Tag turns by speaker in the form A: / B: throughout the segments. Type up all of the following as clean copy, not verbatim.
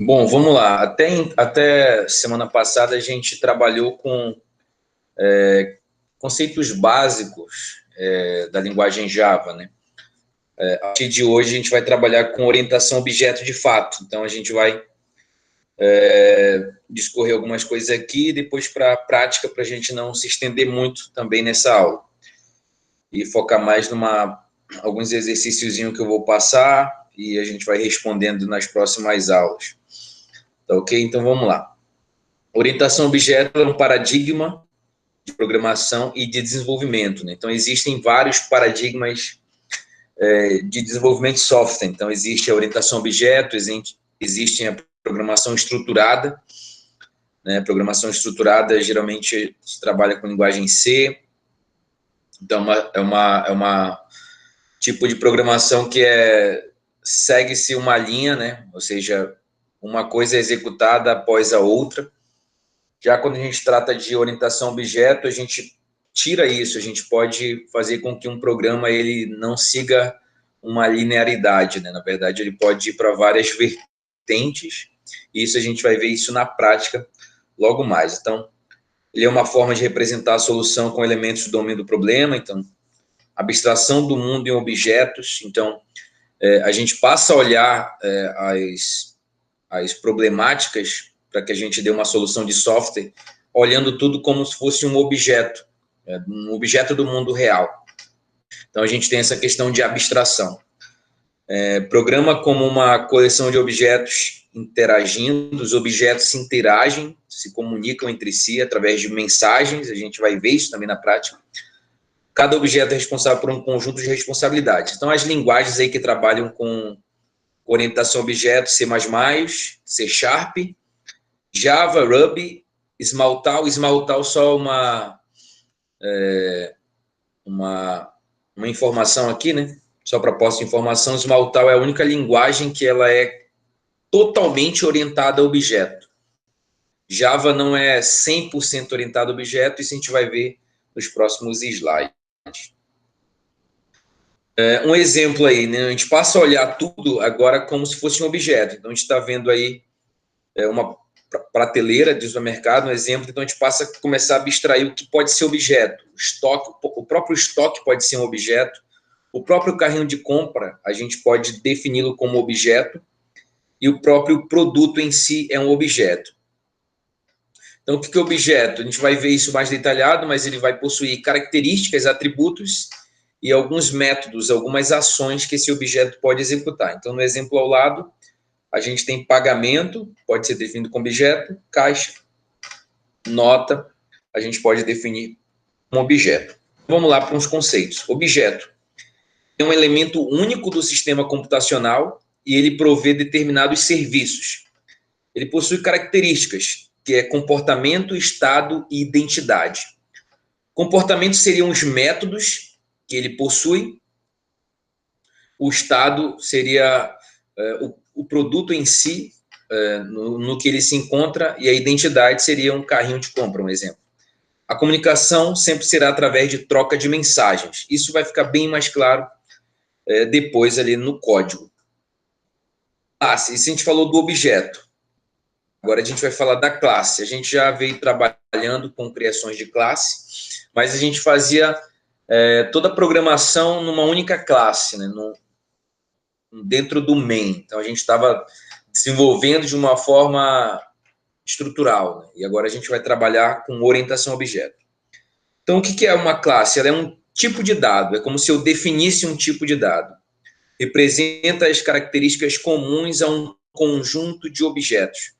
A: Bom, vamos lá. Até semana passada a gente trabalhou com conceitos básicos da linguagem Java, né? A partir de hoje a gente vai trabalhar com orientação objeto de fato. Então a gente vai discorrer algumas coisas aqui e depois para a prática, para a gente não se estender muito também nessa aula. E focar mais alguns exercíciozinhos que eu vou passar e a gente vai respondendo nas próximas aulas. Tá ok? Então vamos lá. Orientação objeto é um paradigma de programação e de desenvolvimento, né? Então, existem vários paradigmas de desenvolvimento de software. Então, existe a orientação a objeto, existe a programação estruturada, né? Programação estruturada, geralmente, se trabalha com linguagem C. Então, é uma tipo de programação que segue-se uma linha, né? Ou seja, uma coisa é executada após a outra. Já quando a gente trata de orientação a objeto, a gente tira isso, a gente pode fazer com que um programa ele não siga uma linearidade, né? Na verdade, ele pode ir para várias vertentes, e isso a gente vai ver isso na prática logo mais. Então, ele é uma forma de representar a solução com elementos do domínio do problema, então, abstração do mundo em objetos, então, a gente passa a olhar as problemáticas para que a gente dê uma solução de software, olhando tudo como se fosse um objeto do mundo real. Então, a gente tem essa questão de abstração. Programa como uma coleção de objetos interagindo, os objetos se interagem, se comunicam entre si através de mensagens, a gente vai ver isso também na prática. Cada objeto é responsável por um conjunto de responsabilidades. Então, as linguagens aí que trabalham com orientação a objetos, C++, C Sharp, Java, Ruby, Smalltal só uma informação aqui, né? Só para posse de informação, Smalltal é a única linguagem que ela é totalmente orientada a objeto. Java não é 100% orientada a objeto, isso a gente vai ver nos próximos slides. Um exemplo aí, né? A gente passa a olhar tudo agora como se fosse um objeto. Então, a gente está vendo aí uma prateleira de supermercado, um exemplo, então a gente passa a começar a abstrair o que pode ser objeto. O próprio estoque pode ser um objeto, o próprio carrinho de compra a gente pode defini-lo como objeto e o próprio produto em si é um objeto. Então, o que é objeto? A gente vai ver isso mais detalhado, mas ele vai possuir características, atributos e alguns métodos, algumas ações que esse objeto pode executar. Então, no exemplo ao lado, a gente tem pagamento, pode ser definido como objeto, caixa, nota, a gente pode definir como objeto. Vamos lá para uns conceitos. Objeto é um elemento único do sistema computacional e ele provê determinados serviços. Ele possui características, que é comportamento, estado e identidade. Comportamento seriam os métodos que ele possui, o estado seria o produto em si, no que ele se encontra, e a identidade seria um carrinho de compra, um exemplo. A comunicação sempre será através de troca de mensagens. Isso vai ficar bem mais claro depois ali no código. Classe, isso a gente falou do objeto. Agora a gente vai falar da classe. A gente já veio trabalhando com criações de classe, mas a gente fazia toda a programação numa única classe, né? Dentro do main. Então a gente estava desenvolvendo de uma forma estrutural, né? E agora a gente vai trabalhar com orientação a objeto. Então, o que é uma classe? Ela é um tipo de dado, é como se eu definisse um tipo de dado. Representa as características comuns a um conjunto de objetos.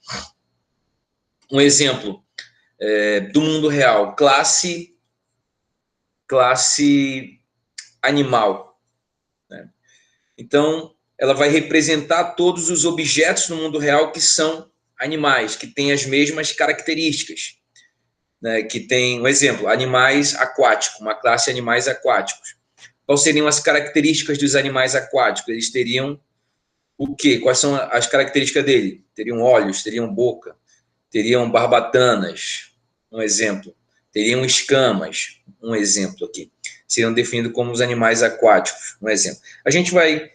A: Um exemplo do mundo real, classe animal, né? Então, ela vai representar todos os objetos no mundo real que são animais, que têm as mesmas características, né? Que tem, um exemplo, animais aquáticos, uma classe animais aquáticos. Quais seriam as características dos animais aquáticos? Eles teriam o quê? Quais são as características dele? Teriam olhos, teriam boca, teriam barbatanas, um exemplo. Teriam escamas, um exemplo aqui. Seriam definidos como os animais aquáticos, um exemplo. A gente vai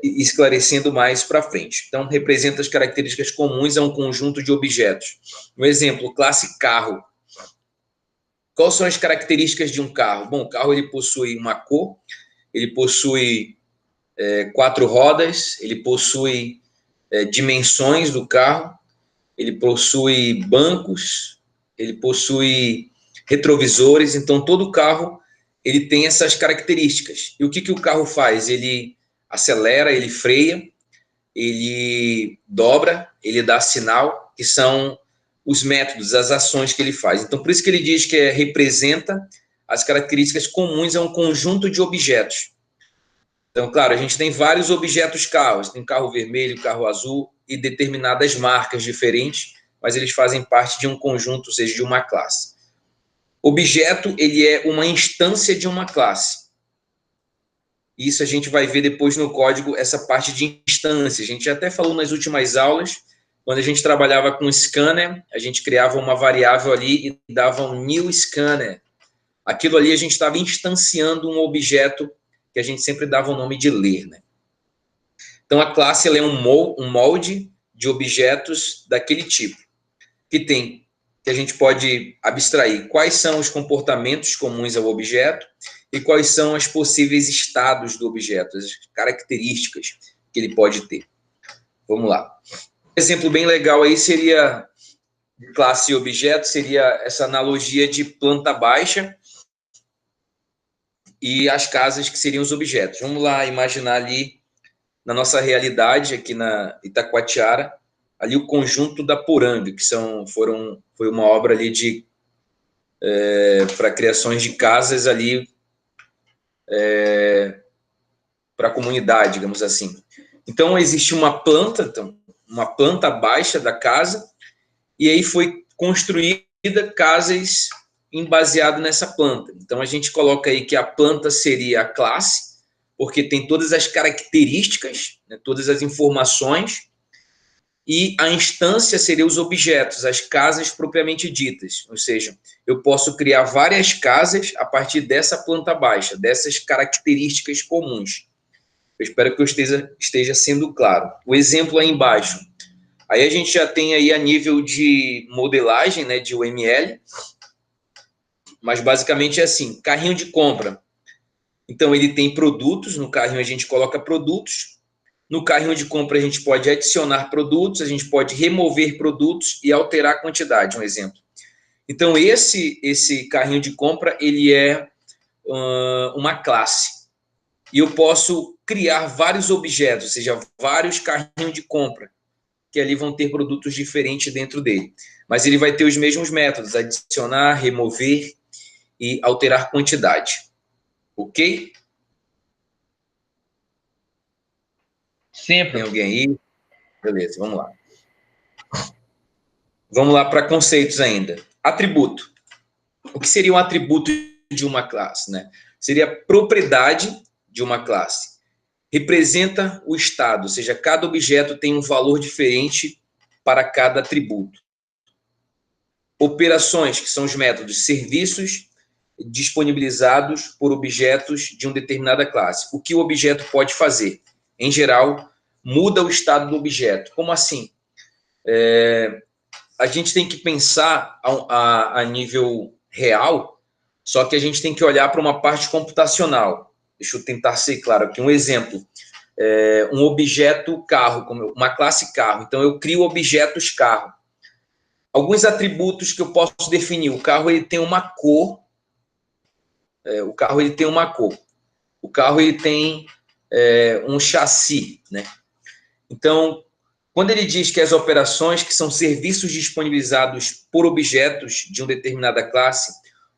A: esclarecendo mais para frente. Então, representa as características comuns a um conjunto de objetos. Um exemplo, classe carro. Quais são as características de um carro? Bom, o carro ele possui uma cor, ele possui 4 rodas, ele possui dimensões do carro, ele possui bancos, ele possui retrovisores. Então, todo carro ele tem essas características. E o que o carro faz? Ele acelera, ele freia, ele dobra, ele dá sinal, que são os métodos, as ações que ele faz. Então, por isso que ele diz que representa as características comuns a um conjunto de objetos. Então, claro, a gente tem vários objetos carros, tem carro vermelho, carro azul e determinadas marcas diferentes, mas eles fazem parte de um conjunto, ou seja, de uma classe. Objeto, ele é uma instância de uma classe. Isso a gente vai ver depois no código, essa parte de instância. A gente já até falou nas últimas aulas, quando a gente trabalhava com scanner, a gente criava uma variável ali e dava um new scanner. Aquilo ali a gente estava instanciando um objeto que a gente sempre dava o nome de ler, né? Então, a classe ela é um molde de objetos daquele tipo, que a gente pode abstrair quais são os comportamentos comuns ao objeto e quais são os possíveis estados do objeto, as características que ele pode ter. Vamos lá. Um exemplo bem legal aí seria, classe e objeto, seria essa analogia de planta baixa e as casas que seriam os objetos. Vamos lá imaginar ali, na nossa realidade, aqui na Itacoatiara, ali o conjunto da Poranga, que foi uma obra ali para criações de casas ali para a comunidade, digamos assim. Então, existe uma planta baixa da casa, e aí foi construída casas baseado nessa planta. Então, a gente coloca aí que a planta seria a classe, porque tem todas as características, né, todas as informações, e a instância seria os objetos, as casas propriamente ditas. Ou seja, eu posso criar várias casas a partir dessa planta baixa, dessas características comuns. Eu espero que eu esteja sendo claro. O exemplo aí embaixo. Aí a gente já tem aí a nível de modelagem, né, de UML, mas basicamente é assim, carrinho de compra. Então, ele tem produtos, no carrinho a gente coloca produtos, no carrinho de compra a gente pode adicionar produtos, a gente pode remover produtos e alterar a quantidade, um exemplo. Então, esse carrinho de compra, ele é uma classe. E eu posso criar vários objetos, ou seja, vários carrinhos de compra, que ali vão ter produtos diferentes dentro dele. Mas ele vai ter os mesmos métodos, adicionar, remover e alterar quantidade. Ok?
B: Sempre.
A: Tem alguém aí? Beleza, vamos lá. Vamos lá para conceitos ainda. Atributo. O que seria um atributo de uma classe, né? Seria a propriedade de uma classe. Representa o estado, ou seja, cada objeto tem um valor diferente para cada atributo. Operações, que são os métodos, serviços disponibilizados por objetos de uma determinada classe. O que o objeto pode fazer? Em geral, muda o estado do objeto. Como assim? A gente tem que pensar a nível real, só que a gente tem que olhar para uma parte computacional. Deixa eu tentar ser claro aqui. Um exemplo, um objeto carro, como uma classe carro. Então, eu crio objetos carro. Alguns atributos que eu posso definir. O carro ele tem uma cor. O carro ele tem uma cor. O carro ele tem um chassi, né? Então, quando ele diz que as operações, que são serviços disponibilizados por objetos de uma determinada classe,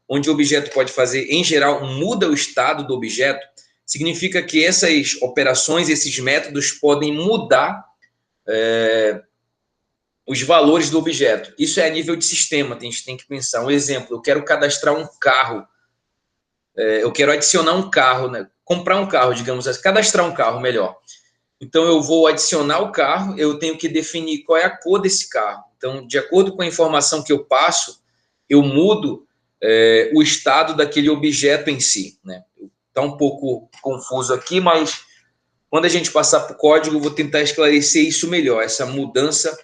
A: onde o objeto pode fazer, em geral, muda o estado do objeto, significa que essas operações, esses métodos podem mudar os valores do objeto. Isso é a nível de sistema, a gente tem que pensar. Um exemplo, eu quero cadastrar um carro, eu quero adicionar um carro, né? Comprar um carro, digamos assim, cadastrar um carro, melhor. Então, eu vou adicionar o carro, eu tenho que definir qual é a cor desse carro. Então, de acordo com a informação que eu passo, eu mudo o estado daquele objeto em si, né? Está um pouco confuso aqui, mas Quando a gente passar para o código, eu vou tentar esclarecer isso melhor, essa mudança,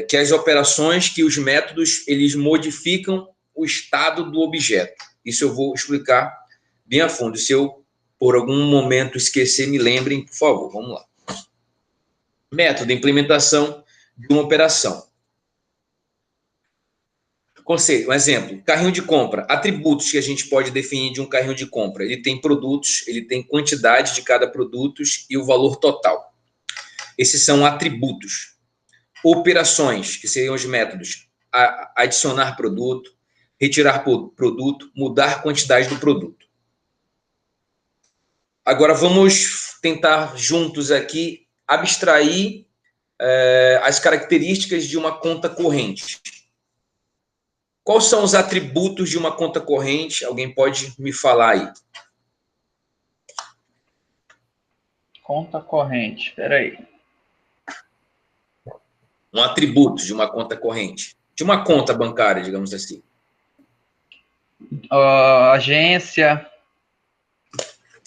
A: que as operações, que os métodos, eles modificam o estado do objeto. Isso eu vou explicar bem a fundo. Se eu, por algum momento, esquecer, me lembrem, por favor. Vamos lá. Método, implementação de uma operação. Conceito, um exemplo, carrinho de compra. Atributos que a gente pode definir de um carrinho de compra. Ele tem produtos, ele tem quantidade de cada produto e o valor total. Esses são atributos. Operações, que seriam os métodos. Adicionar produto, retirar produto, mudar quantidade do produto. Agora vamos tentar juntos aqui abstrair as características de uma conta corrente. Quais são os atributos de uma conta corrente? Alguém pode me falar aí?
B: Conta corrente, espera aí.
A: Um atributo de uma conta corrente. De uma conta bancária, digamos assim.
B: Agência.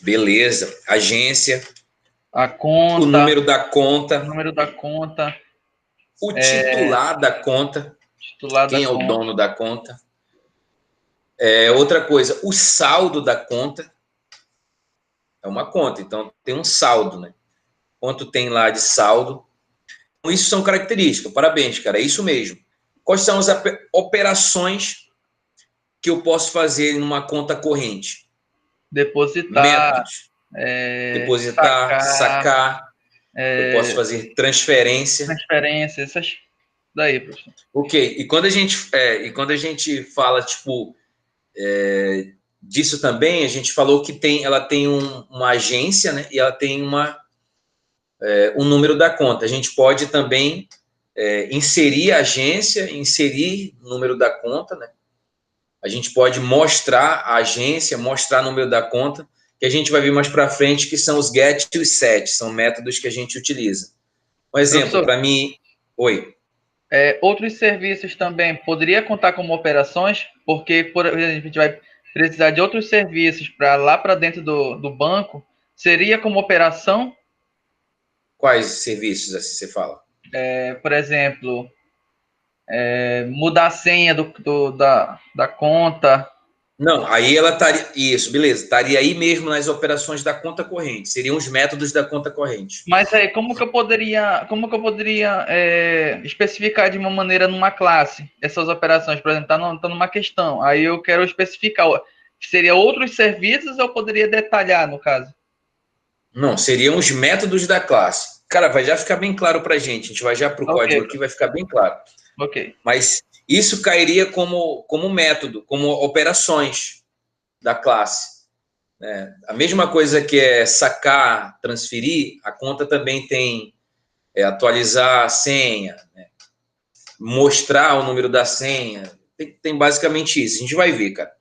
A: Beleza. Agência.
B: A conta.
A: O número da conta.
B: O número da conta.
A: O titular da conta. Quem é o dono da conta. Outra coisa, o saldo da conta. É uma conta, então tem um saldo, né? Quanto tem lá de saldo. Então, isso são características. Parabéns, cara. É isso mesmo. Quais são as operações que eu posso fazer numa conta corrente?
B: Depositar.
A: Métodos. Depositar, sacar. Eu posso fazer transferência.
B: Transferência, essas daí, professor.
A: Ok. E quando a gente fala, tipo, disso também, a gente falou que ela tem uma agência, né? E ela tem um número da conta. A gente pode também inserir a agência, inserir o número da conta, né? A gente pode mostrar a agência, mostrar o número da conta, que a gente vai ver mais para frente, que são os get e os set, são métodos que a gente utiliza. Um exemplo, para mim... Oi.
B: Outros serviços também poderia contar como operações, porque, por exemplo, a gente vai precisar de outros serviços para lá para dentro do banco, seria como operação?
A: Quais serviços assim você fala?
B: Por exemplo, mudar a senha da conta.
A: Não, aí ela estaria... Isso, beleza. Estaria aí mesmo nas operações da conta corrente. Seriam os métodos da conta corrente.
B: Mas aí, como que eu poderia especificar de uma maneira numa classe essas operações? Por exemplo, tá numa questão. Aí eu quero especificar. Seria outros serviços ou eu poderia detalhar, no caso?
A: Não, seriam os métodos da classe. Cara, vai já ficar bem claro para a gente vai já para o código aqui, vai ficar bem claro.
B: Ok.
A: Mas isso cairia como método, como operações da classe. A mesma coisa que é sacar, transferir, a conta também tem atualizar a senha, né? Mostrar o número da senha. Tem basicamente isso. A gente vai ver, cara.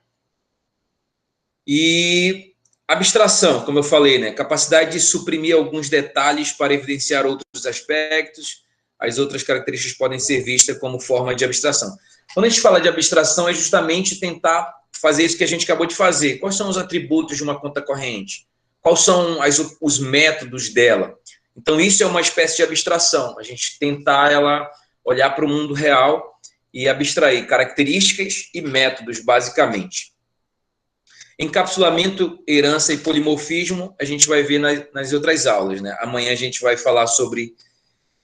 A: E abstração, como eu falei, né? Capacidade de suprimir alguns detalhes para evidenciar outros aspectos. As outras características podem ser vistas como forma de abstração. Quando a gente fala de abstração, é justamente tentar fazer isso que a gente acabou de fazer. Quais são os atributos de uma conta corrente? Quais são os métodos dela? Então, isso é uma espécie de abstração. A gente tentar olhar para o mundo real e abstrair características e métodos, basicamente. Encapsulamento, herança e polimorfismo, a gente vai ver nas outras aulas, né? Amanhã a gente vai falar sobre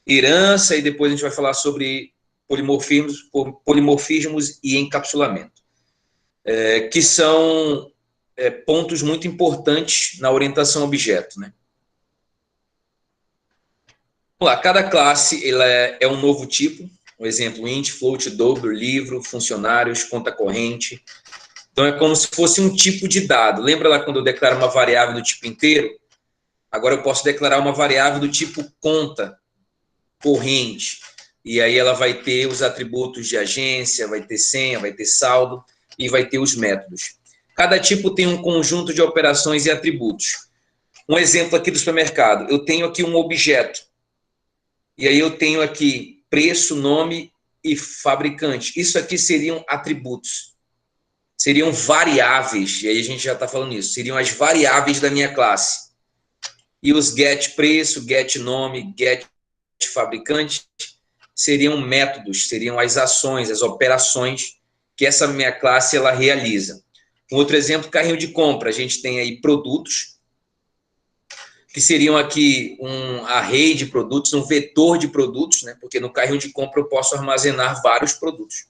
A: herança e depois a gente vai falar sobre polimorfismos e encapsulamento, que são pontos muito importantes na orientação a objeto, né? Vamos lá, cada classe ela é um novo tipo, um exemplo, int, float, double, livro, funcionários, conta corrente. Então, é como se fosse um tipo de dado. Lembra lá quando eu declaro uma variável do tipo inteiro? Agora eu posso declarar uma variável do tipo conta corrente. E aí ela vai ter os atributos de agência, vai ter senha, vai ter saldo e vai ter os métodos. Cada tipo tem um conjunto de operações e atributos. Um exemplo aqui do supermercado. Eu tenho aqui um objeto. E aí eu tenho aqui preço, nome e fabricante. Isso aqui seriam atributos. Seriam variáveis, e aí a gente já está falando isso, seriam as variáveis da minha classe. E os get preço, get nome, get fabricante seriam métodos, seriam as ações, as operações que essa minha classe ela realiza. Um outro exemplo, carrinho de compra. A gente tem aí produtos, que seriam aqui um array de produtos, um vetor de produtos, né? Porque no carrinho de compra eu posso armazenar vários produtos.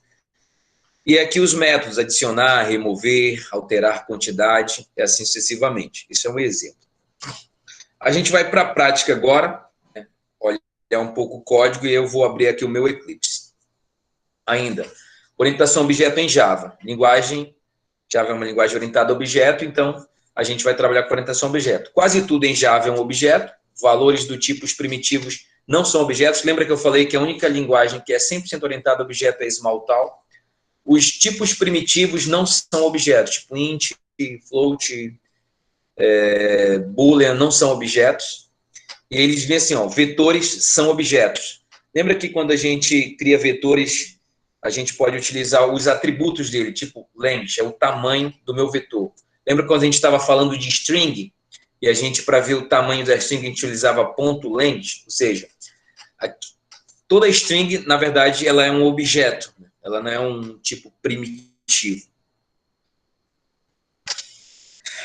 A: E aqui os métodos, adicionar, remover, alterar quantidade, e assim sucessivamente. Isso é um exemplo. A gente vai para a prática agora, né? Olhar um pouco o código e eu vou abrir aqui o meu Eclipse. Ainda, orientação a objeto em Java. Linguagem, Java é uma linguagem orientada a objeto, então a gente vai trabalhar com orientação a objeto. Quase tudo em Java é um objeto, valores do tipo os primitivos não são objetos. Lembra que eu falei que a única linguagem que é 100% orientada a objeto é Smalltalk? Os tipos primitivos não são objetos, tipo int, float, boolean, não são objetos. E eles vêm assim, ó, vetores são objetos. Lembra que quando a gente cria vetores, a gente pode utilizar os atributos dele, tipo length, é o tamanho do meu vetor. Lembra quando a gente estava falando de string? E a gente, para ver o tamanho da string, a gente utilizava ponto length, ou seja, toda string, na verdade, ela é um objeto, ela não é um tipo primitivo.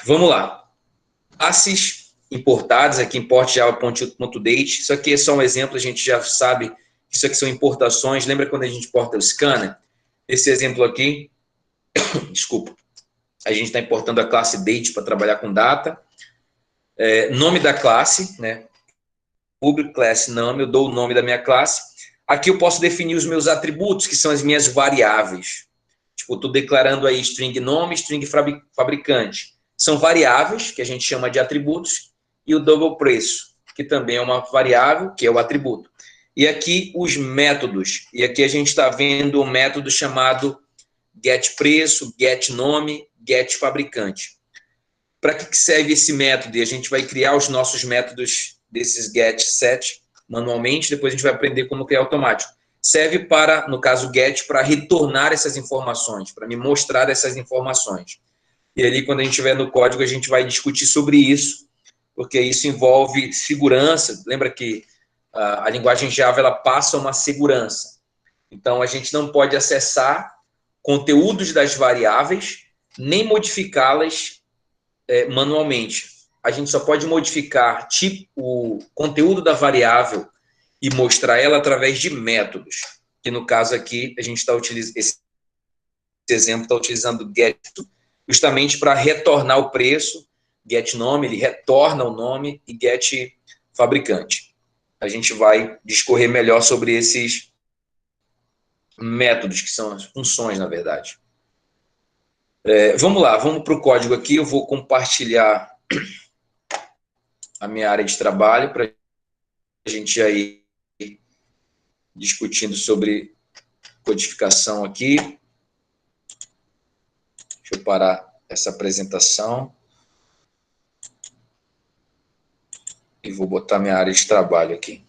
A: Vamos lá. Classes importadas, aqui import java.date. Isso aqui é só um exemplo, a gente já sabe que isso aqui são importações. Lembra quando a gente importa o scanner? Esse exemplo aqui, desculpa, a gente está importando a classe date para trabalhar com data. Nome da classe, né? Public class name, eu dou o nome da minha classe. Aqui eu posso definir os meus atributos, que são as minhas variáveis. Tipo, estou declarando aí string nome, string fabricante. São variáveis, que a gente chama de atributos, e o double preço, que também é uma variável, que é o atributo. E aqui os métodos. E aqui a gente está vendo um método chamado getPreço, getNome, getFabricante. Para que serve esse método? E a gente vai criar os nossos métodos desses getSet manualmente, depois a gente vai aprender como criar automático. Serve para, no caso get, para retornar essas informações, para me mostrar essas informações. E ali, quando a gente estiver no código, a gente vai discutir sobre isso, porque isso envolve segurança. Lembra que a linguagem Java ela passa uma segurança. Então, a gente não pode acessar conteúdos das variáveis, nem modificá-las manualmente. A gente só pode modificar o conteúdo da variável e mostrar ela através de métodos. Que no caso aqui, a gente está utilizando, esse exemplo está utilizando get, justamente para retornar o preço, get nome, ele retorna o nome, e get fabricante. A gente vai discorrer melhor sobre esses métodos, que são as funções, na verdade. Vamos lá, vamos para o código aqui, eu vou compartilhar a minha área de trabalho para a gente aí discutindo sobre codificação aqui. Deixa eu parar essa apresentação e vou botar minha área de trabalho aqui.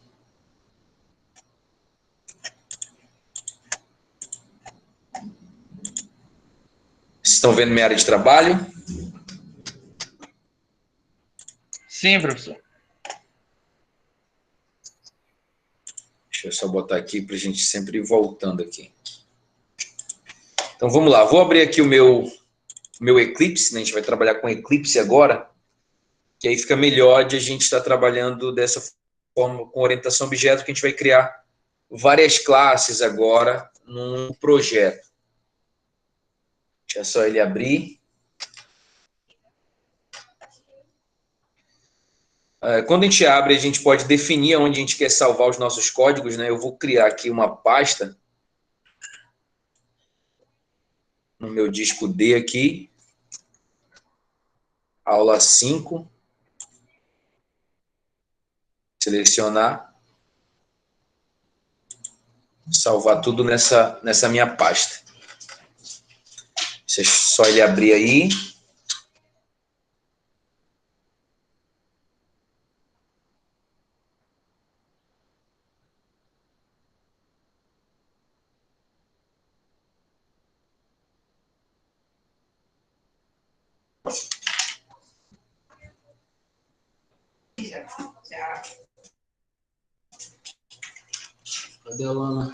A: Vocês estão vendo minha área de trabalho?
B: Sim, professor.
A: Deixa eu só botar aqui para a gente sempre ir voltando aqui. Então, vamos lá. Vou abrir aqui o meu Eclipse, né? A gente vai trabalhar com Eclipse agora, que aí fica melhor de a gente estar trabalhando dessa forma, com orientação a objeto, que a gente vai criar várias classes agora num projeto. Deixa só ele abrir. Quando a gente abre, a gente pode definir onde a gente quer salvar os nossos códigos, né? Eu vou criar aqui uma pasta no meu disco D aqui, aula 5, selecionar, salvar tudo nessa minha pasta. Só ele abrir aí. Cadê a Lana?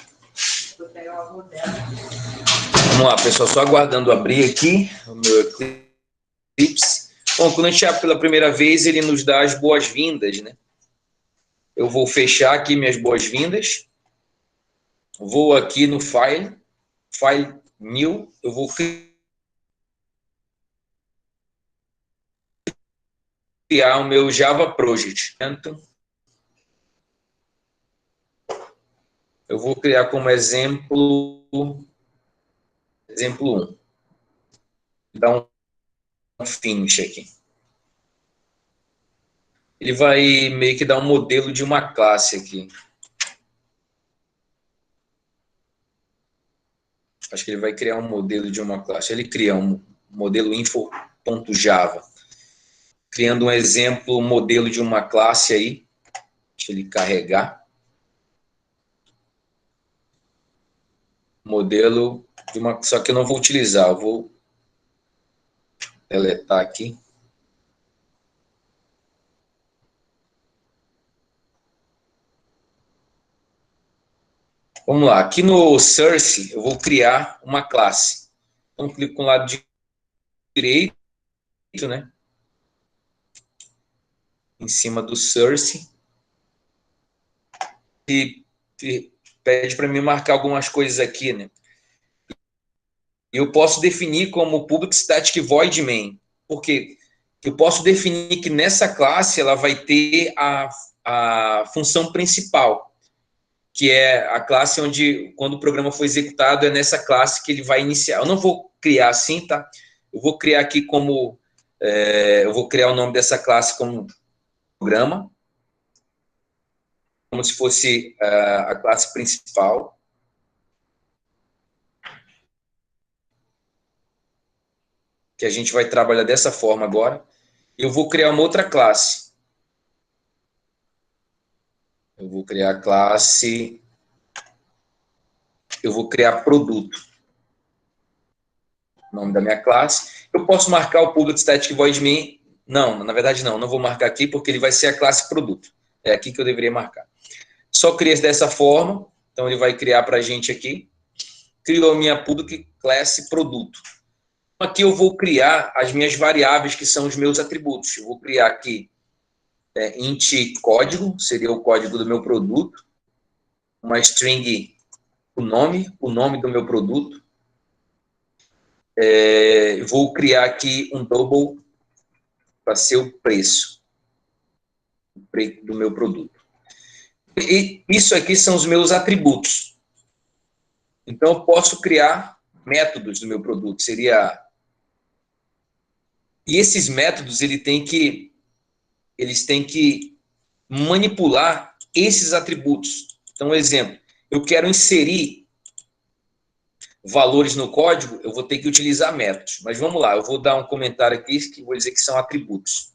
A: Vamos lá, pessoal, só aguardando abrir aqui o meu Eclipse. Bom, quando a gente abre pela primeira vez, ele nos dá as boas-vindas, né? Eu vou fechar aqui minhas boas-vindas. Vou aqui no File New, eu vou criar o meu Java Project. Então, eu vou criar como exemplo 1. Dar um finish aqui. Ele vai meio que dar um modelo de uma classe aqui. Acho que ele vai criar um modelo de uma classe. Ele cria um modelo info.java. Criando um exemplo, modelo de uma classe aí. Deixa ele carregar. Modelo de uma... Só que eu não vou utilizar. Eu vou deletar aqui. Vamos lá. Aqui no Source, eu vou criar uma classe. Então, clico com o lado direito, né? Em cima do Source. E pede para mim marcar algumas coisas aqui, né? Eu posso definir como public static void main. Por quê? Eu posso definir que nessa classe ela vai ter a função principal, que é a classe onde, quando o programa for executado, é nessa classe que ele vai iniciar. Eu não vou criar assim, tá? Eu vou criar aqui como... eu vou criar o nome dessa classe como programa, como se fosse a classe principal. Que a gente vai trabalhar dessa forma agora. Eu vou criar uma outra classe. Eu vou criar a classe... Eu vou criar produto. O nome da minha classe. Eu posso marcar o public static void main. Não, na verdade não vou marcar aqui porque ele vai ser a classe produto. É aqui que eu deveria marcar. Só cria dessa forma. Então ele vai criar para a gente aqui. Criou a minha public class produto. Aqui eu vou criar as minhas variáveis que são os meus atributos. Eu vou criar aqui int código, seria o código do meu produto. Uma string, o nome do meu produto. Vou criar aqui um double para ser o preço do meu produto. E isso aqui são os meus atributos. Então, eu posso criar métodos do meu produto. E esses métodos, eles têm que manipular esses atributos. Então, exemplo, eu quero inserir valores no código, eu vou ter que utilizar métodos. Mas vamos lá, eu vou dar um comentário aqui que vou dizer que são atributos.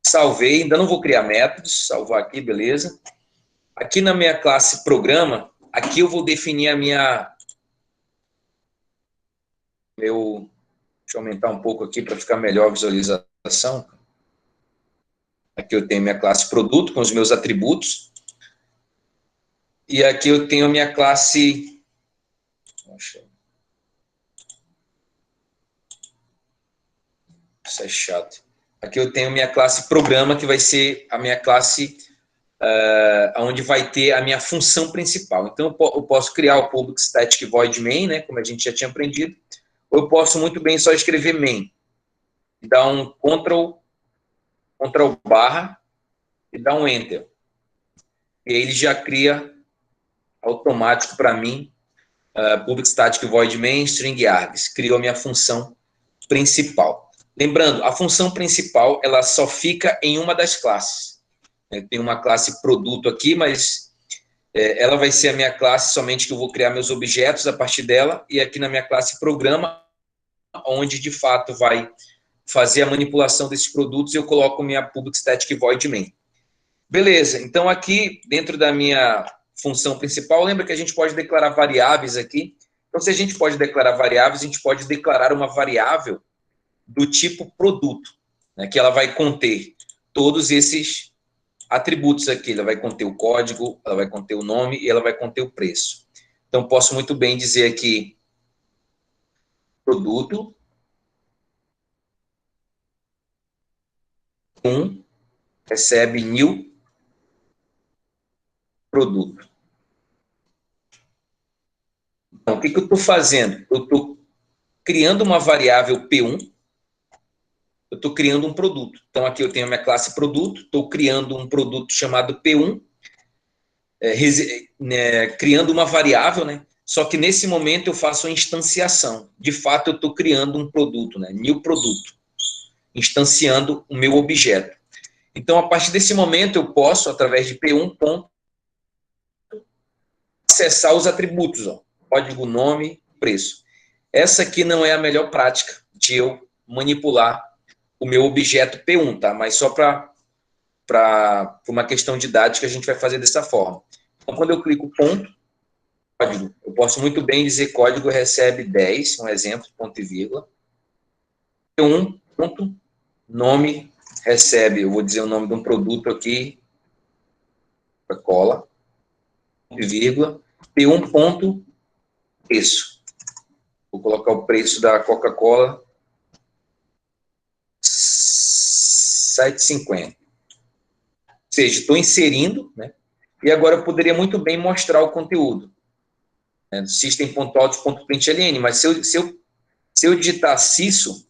A: Salvei, ainda não vou criar métodos, salvar aqui, beleza. Aqui na minha classe programa, aqui eu vou definir a minha... Deixa eu aumentar um pouco aqui para ficar melhor a visualização. Aqui eu tenho minha classe produto com os meus atributos. E aqui eu tenho a minha classe... Isso é chato. Aqui eu tenho minha classe programa, que vai ser a minha classe onde vai ter a minha função principal. Então, eu posso criar o public static void main, né, como a gente já tinha aprendido, ou eu posso muito bem só escrever main, e dar um Ctrl barra, e dar um Enter. E aí ele já cria automático para mim, public static void main, string args, criou a minha função principal. Lembrando, a função principal, ela só fica em uma das classes. Tem uma classe produto aqui, mas ela vai ser a minha classe somente que eu vou criar meus objetos a partir dela, e aqui na minha classe programa, onde de fato vai fazer a manipulação desses produtos, eu coloco minha public static void main. Beleza, então aqui dentro da minha função principal, lembra que a gente pode declarar variáveis aqui. Então, se a gente pode declarar variáveis, a gente pode declarar uma variável do tipo produto, né, que ela vai conter todos esses atributos aqui. Ela vai conter o código, ela vai conter o nome e ela vai conter o preço. Então, posso muito bem dizer aqui, produto 1 recebe new produto. Então, o que eu estou fazendo? Eu estou criando uma variável P1, eu estou criando um produto. Então, aqui eu tenho a minha classe produto, estou criando um produto chamado P1, criando uma variável, né? Só que nesse momento eu faço a instanciação. De fato, eu estou criando um produto, né? New produto, instanciando o meu objeto. Então, a partir desse momento, eu posso, através de P1, acessar os atributos, ó, código, nome, preço. Essa aqui não é a melhor prática de eu manipular o meu objeto P1, tá? Mas só para uma questão didática, a gente vai fazer dessa forma. Então, quando eu clico ponto, código, eu posso muito bem dizer código recebe 10, um exemplo, ponto e vírgula. P1, ponto, nome, recebe, eu vou dizer o nome de um produto aqui, Coca-Cola, ponto e vírgula, P1, ponto, preço. Vou colocar o preço da Coca-Cola, 7,50. Ou seja, estou inserindo, né? E agora eu poderia muito bem mostrar o conteúdo, né, do system.out.println, mas se eu digitar CISO,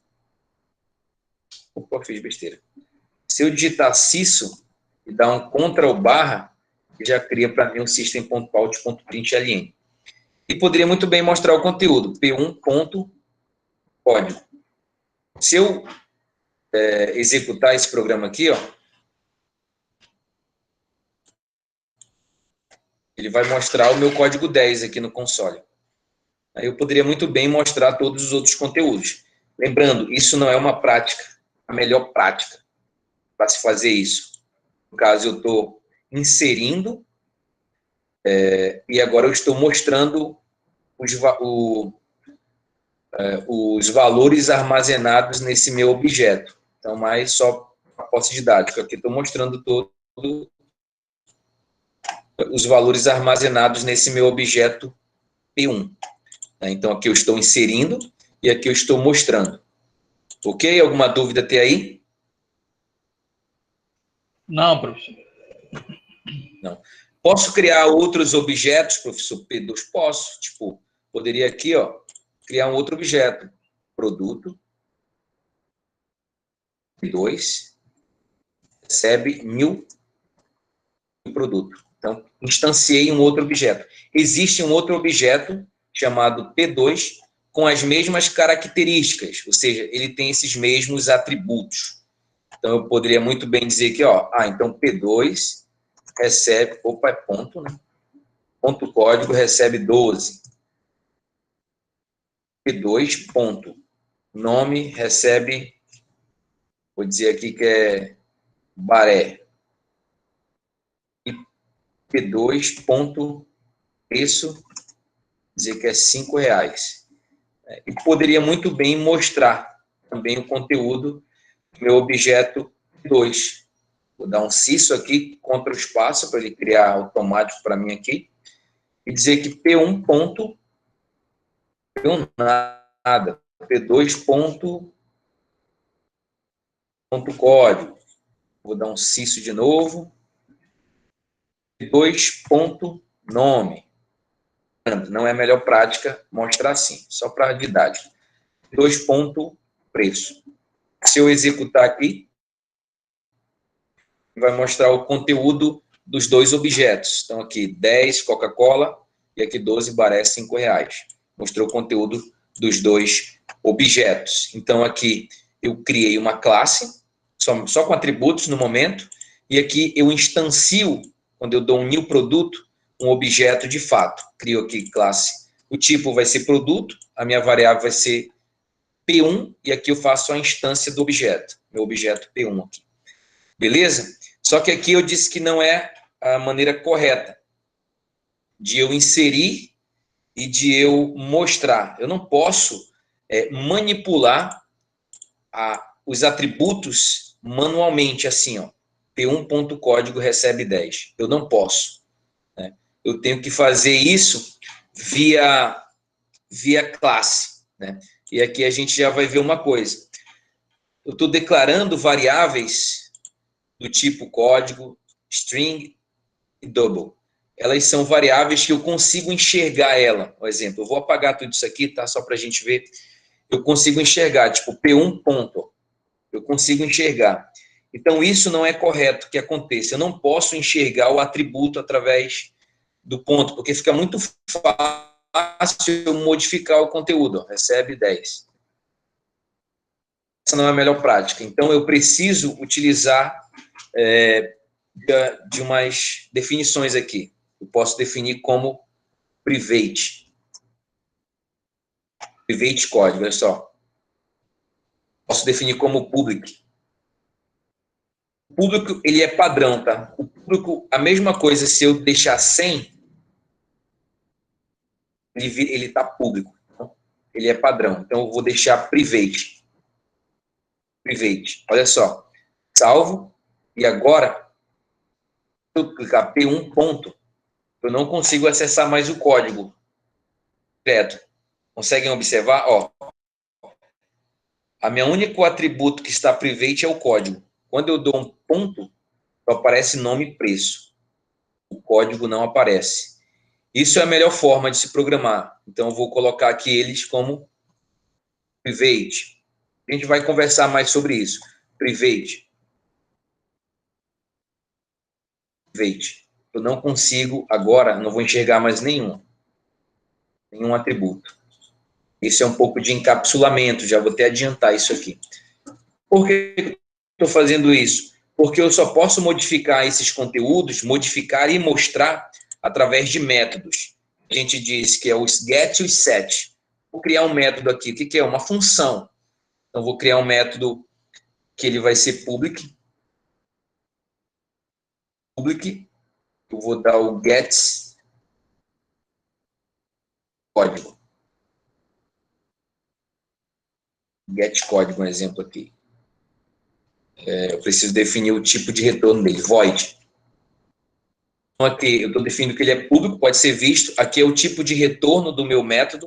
A: opa, fiz besteira. Se eu digitar CISO e dar um Ctrl barra, já cria para mim um system.out.println. E poderia muito bem mostrar o conteúdo, p1.código. Se eu executar esse programa aqui, ó, ele vai mostrar o meu código 10 aqui no console. Aí eu poderia muito bem mostrar todos os outros conteúdos. Lembrando, isso não é uma prática, a melhor prática para se fazer isso. No caso, eu estou inserindo e agora eu estou mostrando os valores armazenados nesse meu objeto. Então, mais só a posse didática. Aqui estou mostrando todos os valores armazenados nesse meu objeto P1. Então, aqui eu estou inserindo e aqui eu estou mostrando. Ok? Alguma dúvida até aí?
B: Não, professor.
A: Não. Posso criar outros objetos, professor P2? Posso. Tipo, poderia aqui, ó, criar um outro objeto. Produto. P2. Recebe new produto. Então, instanciei um outro objeto. Existe um outro objeto chamado P2 com as mesmas características, ou seja, ele tem esses mesmos atributos. Então, eu poderia muito bem dizer aqui, ó, então P2 recebe, opa, é ponto, né? Ponto código recebe 12. P2 ponto nome recebe, vou dizer aqui que é Baré. E P2 ponto preço, dizer que é R$5. E poderia muito bem mostrar também o conteúdo do meu objeto 2. Vou dar um CISO aqui, Ctrl espaço, para ele criar automático para mim aqui. E dizer que P1 ponto, P1 nada, P2 ponto código. Vou dar um CISO de novo. P2 ponto nome. Não é a melhor prática mostrar assim, só para didática. P2 ponto preço. Se eu executar aqui, vai mostrar o conteúdo dos dois objetos. Então, aqui 10 Coca-Cola e aqui 12 Baré, R$5. Mostrou o conteúdo dos dois objetos. Então, aqui eu criei uma classe, só com atributos no momento, e aqui eu instancio, quando eu dou um new produto, um objeto de fato. Crio aqui classe. O tipo vai ser produto, a minha variável vai ser P1, e aqui eu faço a instância do objeto, meu objeto P1 aqui. Beleza? Só que aqui eu disse que não é a maneira correta de eu inserir e de eu mostrar. Eu não posso manipular os atributos manualmente, assim, ó, P1.código recebe 10. Eu não posso, né? Eu tenho que fazer isso via classe, né? E aqui a gente já vai ver uma coisa. Eu estou declarando variáveis do tipo código, string e double. Elas são variáveis que eu consigo enxergar ela. Por exemplo, eu vou apagar tudo isso aqui, tá? Só para a gente ver. Eu consigo enxergar, tipo, P1 ponto. Eu consigo enxergar. Então, isso não é correto que aconteça. Eu não posso enxergar o atributo através do ponto, porque fica muito fácil eu modificar o conteúdo. Ó, recebe 10. Essa não é a melhor prática. Então, eu preciso utilizar de umas definições aqui. Eu posso definir como private. Private código, olha só. Posso definir como public. O público, ele é padrão, tá? O público, a mesma coisa, se eu deixar 100, ele está público. Ele é padrão. Então, eu vou deixar private. Private. Olha só. Salvo. E agora, se eu clicar P1 ponto, eu não consigo acessar mais o código direto. Conseguem observar? Ó, a minha único atributo que está private é o código. Quando eu dou um ponto, só aparece nome e preço. O código não aparece. Isso é a melhor forma de se programar. Então, eu vou colocar aqui eles como private. A gente vai conversar mais sobre isso. Private. Private. Eu não consigo, agora, não vou enxergar mais nenhum atributo. Isso é um pouco de encapsulamento, já vou até adiantar isso aqui. Por que estou fazendo isso? Porque eu só posso modificar esses conteúdos, modificar e mostrar através de métodos. A gente diz que é os get e os set. Vou criar um método aqui. O que é? Uma função. Então, vou criar um método que ele vai ser public. Public. Eu vou dar o get código. Get código, um exemplo aqui. Eu preciso definir o tipo de retorno dele, void. Então, aqui eu estou definindo que ele é público, pode ser visto. Aqui é o tipo de retorno do meu método.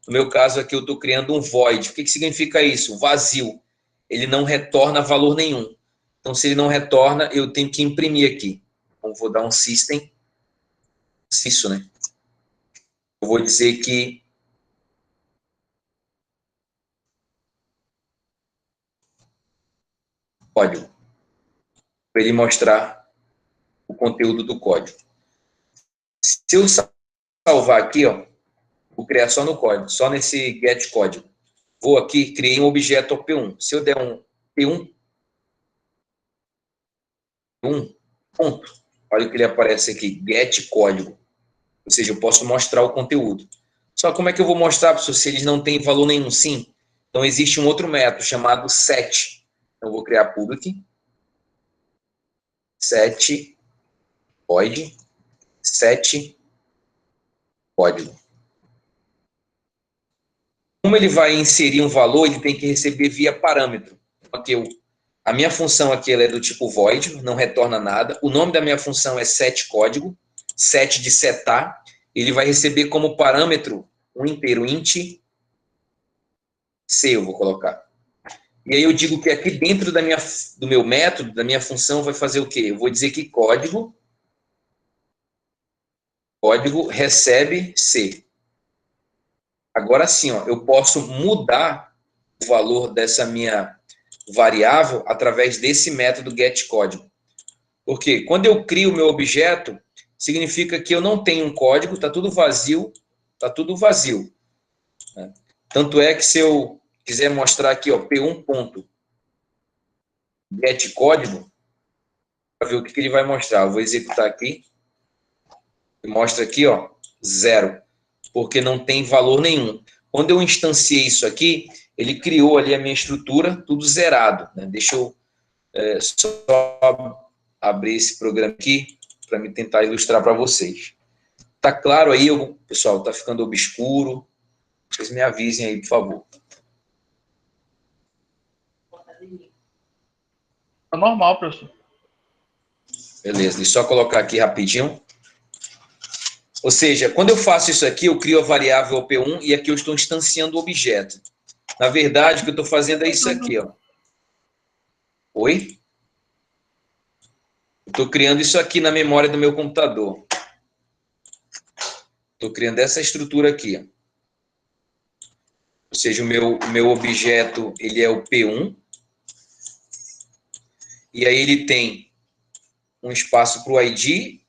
A: No meu caso aqui eu estou criando um void. O que significa isso? Vazio. Ele não retorna valor nenhum. Então, se ele não retorna, eu tenho que imprimir aqui. Então, vou dar um system. Isso, né? Eu vou dizer que código. Para ele mostrar o conteúdo do código. Se eu salvar aqui, ó, vou criar só no código, só nesse get código. Vou aqui, criei um objeto P1. Se eu der um P1, ponto, olha o que ele aparece aqui, get código. Ou seja, eu posso mostrar o conteúdo. Só como é que eu vou mostrar, pessoal, se eles não têm valor nenhum? Sim. Então, existe um outro método chamado set. Então, eu vou criar public, set, void, set, código. Como ele vai inserir um valor, ele tem que receber via parâmetro. Aqui a minha função aqui ela é do tipo void, não retorna nada. O nome da minha função é setCódigo, set de setar. Ele vai receber como parâmetro um inteiro, int c, eu vou colocar. E aí eu digo que aqui dentro do meu método, da minha função, vai fazer o quê? Eu vou dizer que código recebe c. Agora sim, ó, eu posso mudar o valor dessa minha variável através desse método getCódigo. Porque quando eu crio o meu objeto, significa que eu não tenho um código, está tudo vazio, né? Tanto é que se eu quiser mostrar aqui, ó, P1 ponto getCódigo, para ver o que ele vai mostrar. Eu vou executar aqui, e mostra aqui, ó, 0, porque não tem valor nenhum. Quando eu instanciei isso aqui, ele criou ali a minha estrutura, tudo zerado, né? Deixa eu só abrir esse programa aqui para me tentar ilustrar para vocês. Tá claro aí, pessoal? Tá ficando obscuro? Vocês me avisem aí, por favor.
B: Tá normal, professor.
A: Beleza, deixa eu só colocar aqui rapidinho. Ou seja, quando eu faço isso aqui, eu crio a variável P1 e aqui eu estou instanciando o objeto. Na verdade, o que eu estou fazendo é isso aqui, ó. Oi? Eu estou criando isso aqui na memória do meu computador. Estou criando essa estrutura aqui, ó. Ou seja, o meu objeto, ele é o P1. E aí ele tem um espaço para o ID.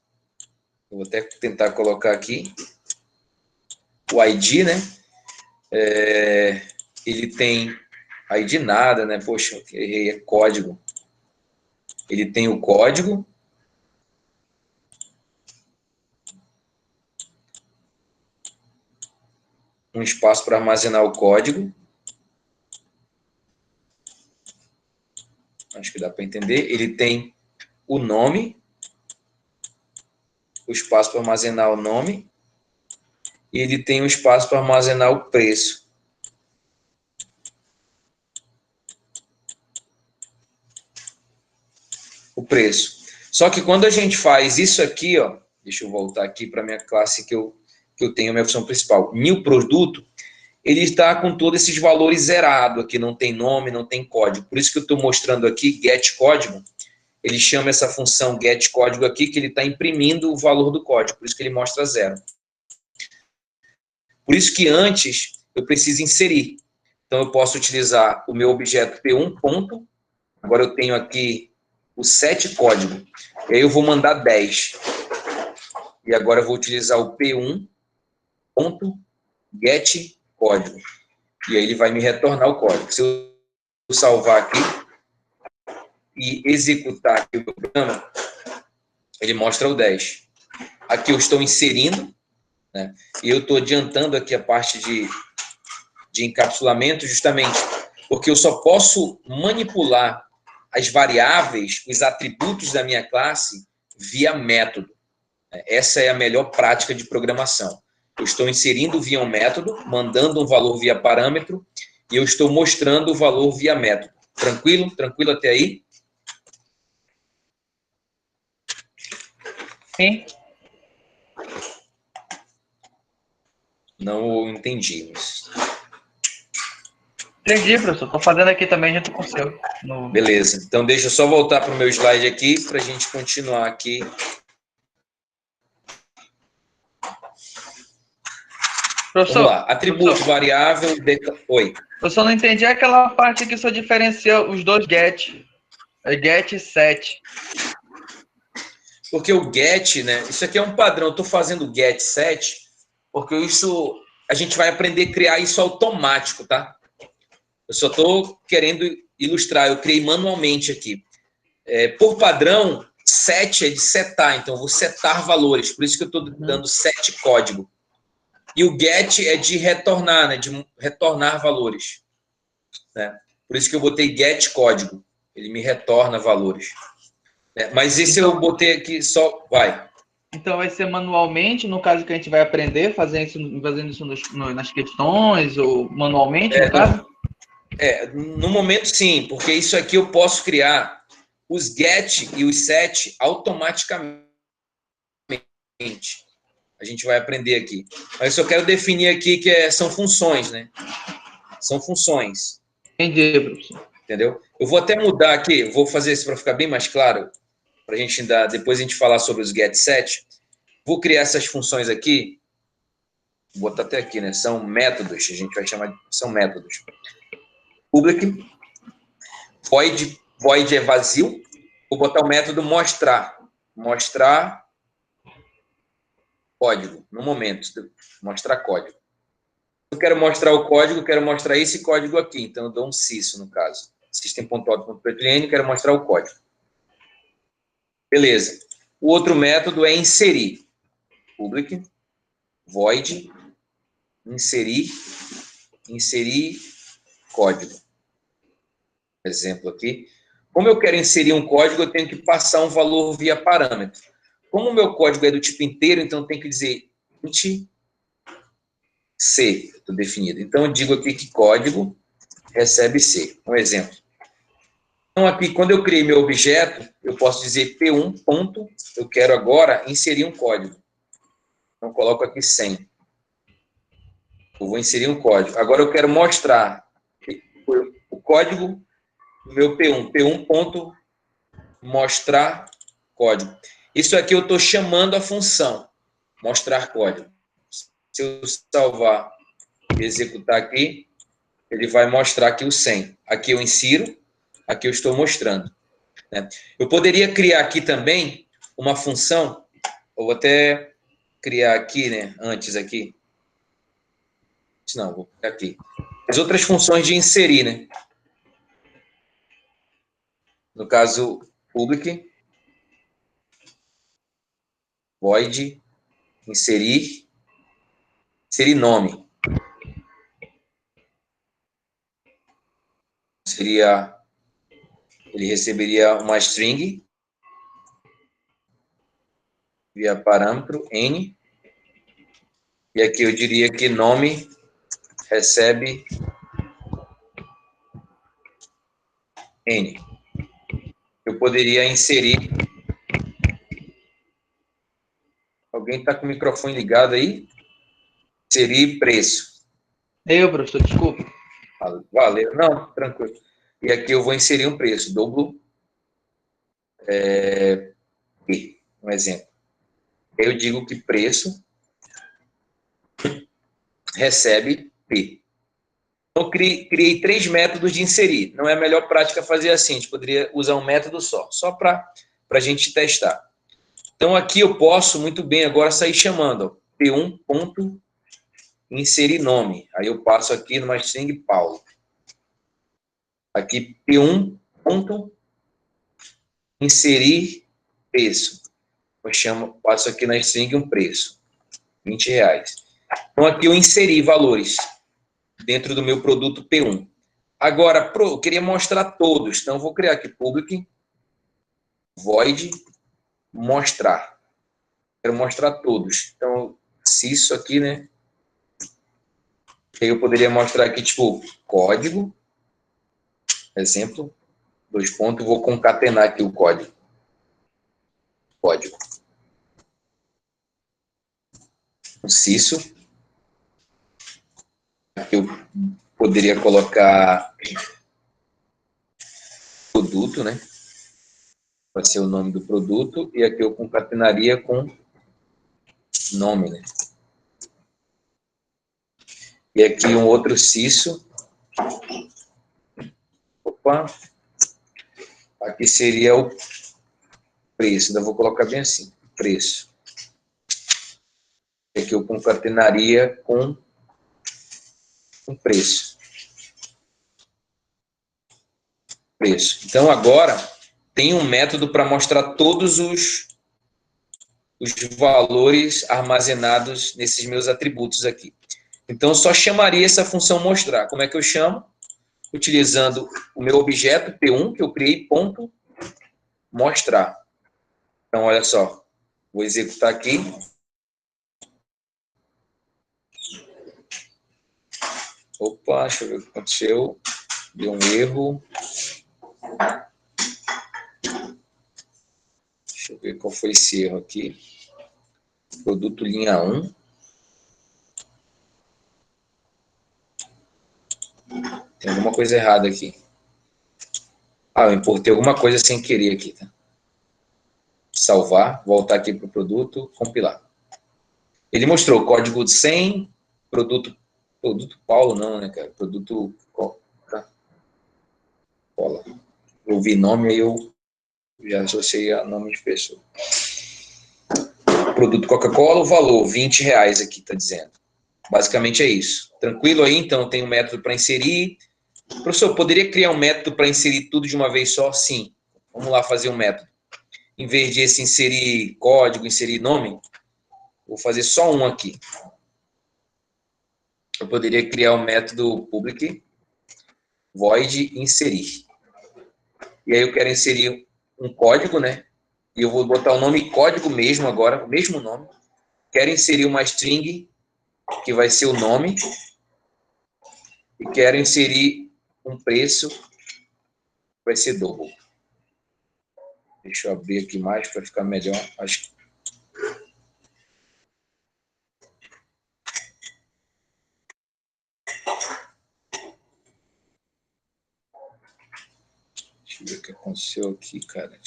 A: Eu vou até tentar colocar aqui. O ID, né? Ele tem ID nada, né? Poxa, errei, é código. Ele tem o código. Um espaço para armazenar o código. Acho que dá para entender. Ele tem o nome. O espaço para armazenar o nome. E ele tem um espaço para armazenar o preço. O preço. Só que quando a gente faz isso aqui, ó, deixa eu voltar aqui para a minha classe que eu tenho, a minha função principal, new produto, ele está com todos esses valores zerados aqui, não tem nome, não tem código. Por isso que eu estou mostrando aqui, get código, ele chama essa função get código aqui, que ele está imprimindo o valor do código, por isso que ele mostra zero. Por isso que antes eu preciso inserir. Então eu posso utilizar o meu objeto P1 ponto, agora eu tenho aqui o set código, e aí eu vou mandar 10. E agora eu vou utilizar o P1 ponto get código. E aí ele vai me retornar o código. Se eu salvar aqui e executar aqui o programa, ele mostra o 10. Aqui eu estou inserindo, né? E eu estou adiantando aqui a parte de encapsulamento, justamente porque eu só posso manipular as variáveis, os atributos da minha classe via método. Essa é a melhor prática de programação. Eu estou inserindo via um método, mandando um valor via parâmetro, e eu estou mostrando o valor via método. Tranquilo? Tranquilo até aí?
B: Sim.
A: Não entendi. Mas...
B: Entendi, professor. Estou fazendo aqui também junto com o seu.
A: Beleza. Então, deixa eu só voltar para o meu slide aqui, para a gente continuar aqui.
B: Professor,
A: vamos lá. Atributo,
B: professor,
A: variável... Oi.
B: eu só não entendi aquela parte que só diferencia os dois get. Get e set.
A: Porque o get, né? Isso aqui é um padrão. Eu estou fazendo get set, porque isso a gente vai aprender a criar isso automático, tá? Eu só estou querendo ilustrar. Eu criei manualmente aqui. Por padrão, set é de setar. Então, eu vou setar valores. Por isso que eu estou dando set código. E o get é de retornar, né? De retornar valores. Né? Por isso que eu botei get código. Ele me retorna valores. Mas esse então, eu botei aqui só... Vai.
B: Então vai ser manualmente, no caso que a gente vai aprender, fazendo isso nas questões, ou manualmente, no caso?
A: No momento sim, porque isso aqui eu posso criar os get e os set automaticamente. A gente vai aprender aqui. Mas eu só quero definir aqui que são funções, né? São funções.
B: Entendi, professor.
A: Entendeu? Eu vou até mudar aqui, vou fazer isso para ficar bem mais claro, para a gente ainda, depois a gente falar sobre os get set. Vou criar essas funções aqui, vou botar até aqui, né? São métodos, a gente vai chamar de... São métodos. Public, void é vazio, vou botar o método mostrar. Mostrar código, no momento, mostrar código. Eu quero mostrar o código, quero mostrar esse código aqui, então eu dou um sys, no caso. System.out.println, quero mostrar o código. Beleza. O outro método é inserir. Public, void, inserir código. Exemplo aqui. Como eu quero inserir um código, eu tenho que passar um valor via parâmetro. Como o meu código é do tipo inteiro, então eu tenho que dizer int C, estou definido. Então eu digo aqui que código recebe C. Um exemplo. Então, aqui, quando eu criei meu objeto, eu posso dizer P1 ponto, eu quero agora inserir um código. Então, eu coloco aqui 100. Eu vou inserir um código. Agora, eu quero mostrar o código do meu P1. P1 ponto mostrar código. Isso aqui eu estou chamando a função mostrar código. Se eu salvar e executar aqui, ele vai mostrar aqui o 100. Aqui eu insiro, aqui eu estou mostrando. Né? Eu poderia criar aqui também uma função, eu vou até criar aqui, né, antes aqui. Não, vou criar aqui. As outras funções de inserir, né? No caso, public, void, inserir nome. Ele receberia uma string via parâmetro n, e aqui eu diria que nome recebe n. Eu poderia inserir. Alguém está com o microfone ligado aí? Inserir preço.
B: Professor, desculpa.
A: Valeu. Não, tranquilo. E aqui eu vou inserir um preço. Dobro P. Um exemplo. Eu digo que preço recebe P. Então, eu criei 3 métodos de inserir. Não é a melhor prática fazer assim. A gente poderia usar um método só para a gente testar. Então, aqui eu posso muito bem agora sair chamando ó, P1 ponto inserir nome. Aí eu passo aqui numa string Paulo. Aqui P1 ponto inserir preço. Eu passo aqui na string um preço. R$20. Então, aqui eu inseri valores dentro do meu produto P1. Agora, eu queria mostrar todos. Então, eu vou criar aqui public, void, mostrar. Quero mostrar todos. Então, se isso aqui, né? Eu poderia mostrar aqui, tipo, código. Exemplo, 2 pontos. Vou concatenar aqui o código. Código. Um ciso. Aqui eu poderia colocar produto, né? Vai ser o nome do produto. E aqui eu concatenaria com nome, né? E aqui um outro ciso. Opa. Aqui seria o preço. Ainda vou colocar bem assim. Preço. E aqui eu concatenaria com preço. Preço. Então, agora, tem um método para mostrar todos os valores armazenados nesses meus atributos aqui. Então, eu só chamaria essa função mostrar. Como é que eu chamo? Utilizando o meu objeto P1, que eu criei, ponto, mostrar. Então, olha só. Vou executar aqui. Opa, deixa eu ver o que aconteceu. Deu um erro. Deixa eu ver qual foi esse erro aqui. Produto linha 1. Tem alguma coisa errada aqui. Eu importei alguma coisa sem querer aqui, tá? Salvar, voltar aqui para o produto, compilar. Ele mostrou código 100, produto Paulo não, né, cara? Produto Coca-Cola. Eu vi nome, aí eu já associei a nome de pessoa. Produto Coca-Cola, o valor, R$20 aqui, tá dizendo. Basicamente é isso. Tranquilo aí? Então, tem um método para inserir. Professor, poderia criar um método para inserir tudo de uma vez só? Sim. Vamos lá fazer um método. Em vez de esse inserir código, inserir nome, vou fazer só um aqui. Eu poderia criar um método public, void, inserir. E aí eu quero inserir um código, né? E eu vou botar o nome código mesmo agora, o mesmo nome. Quero inserir uma string, que vai ser o nome. E quero inserir um preço, vai ser double. Deixa eu abrir aqui mais para ficar melhor. Acho que... Deixa eu ver o que aconteceu aqui, cara.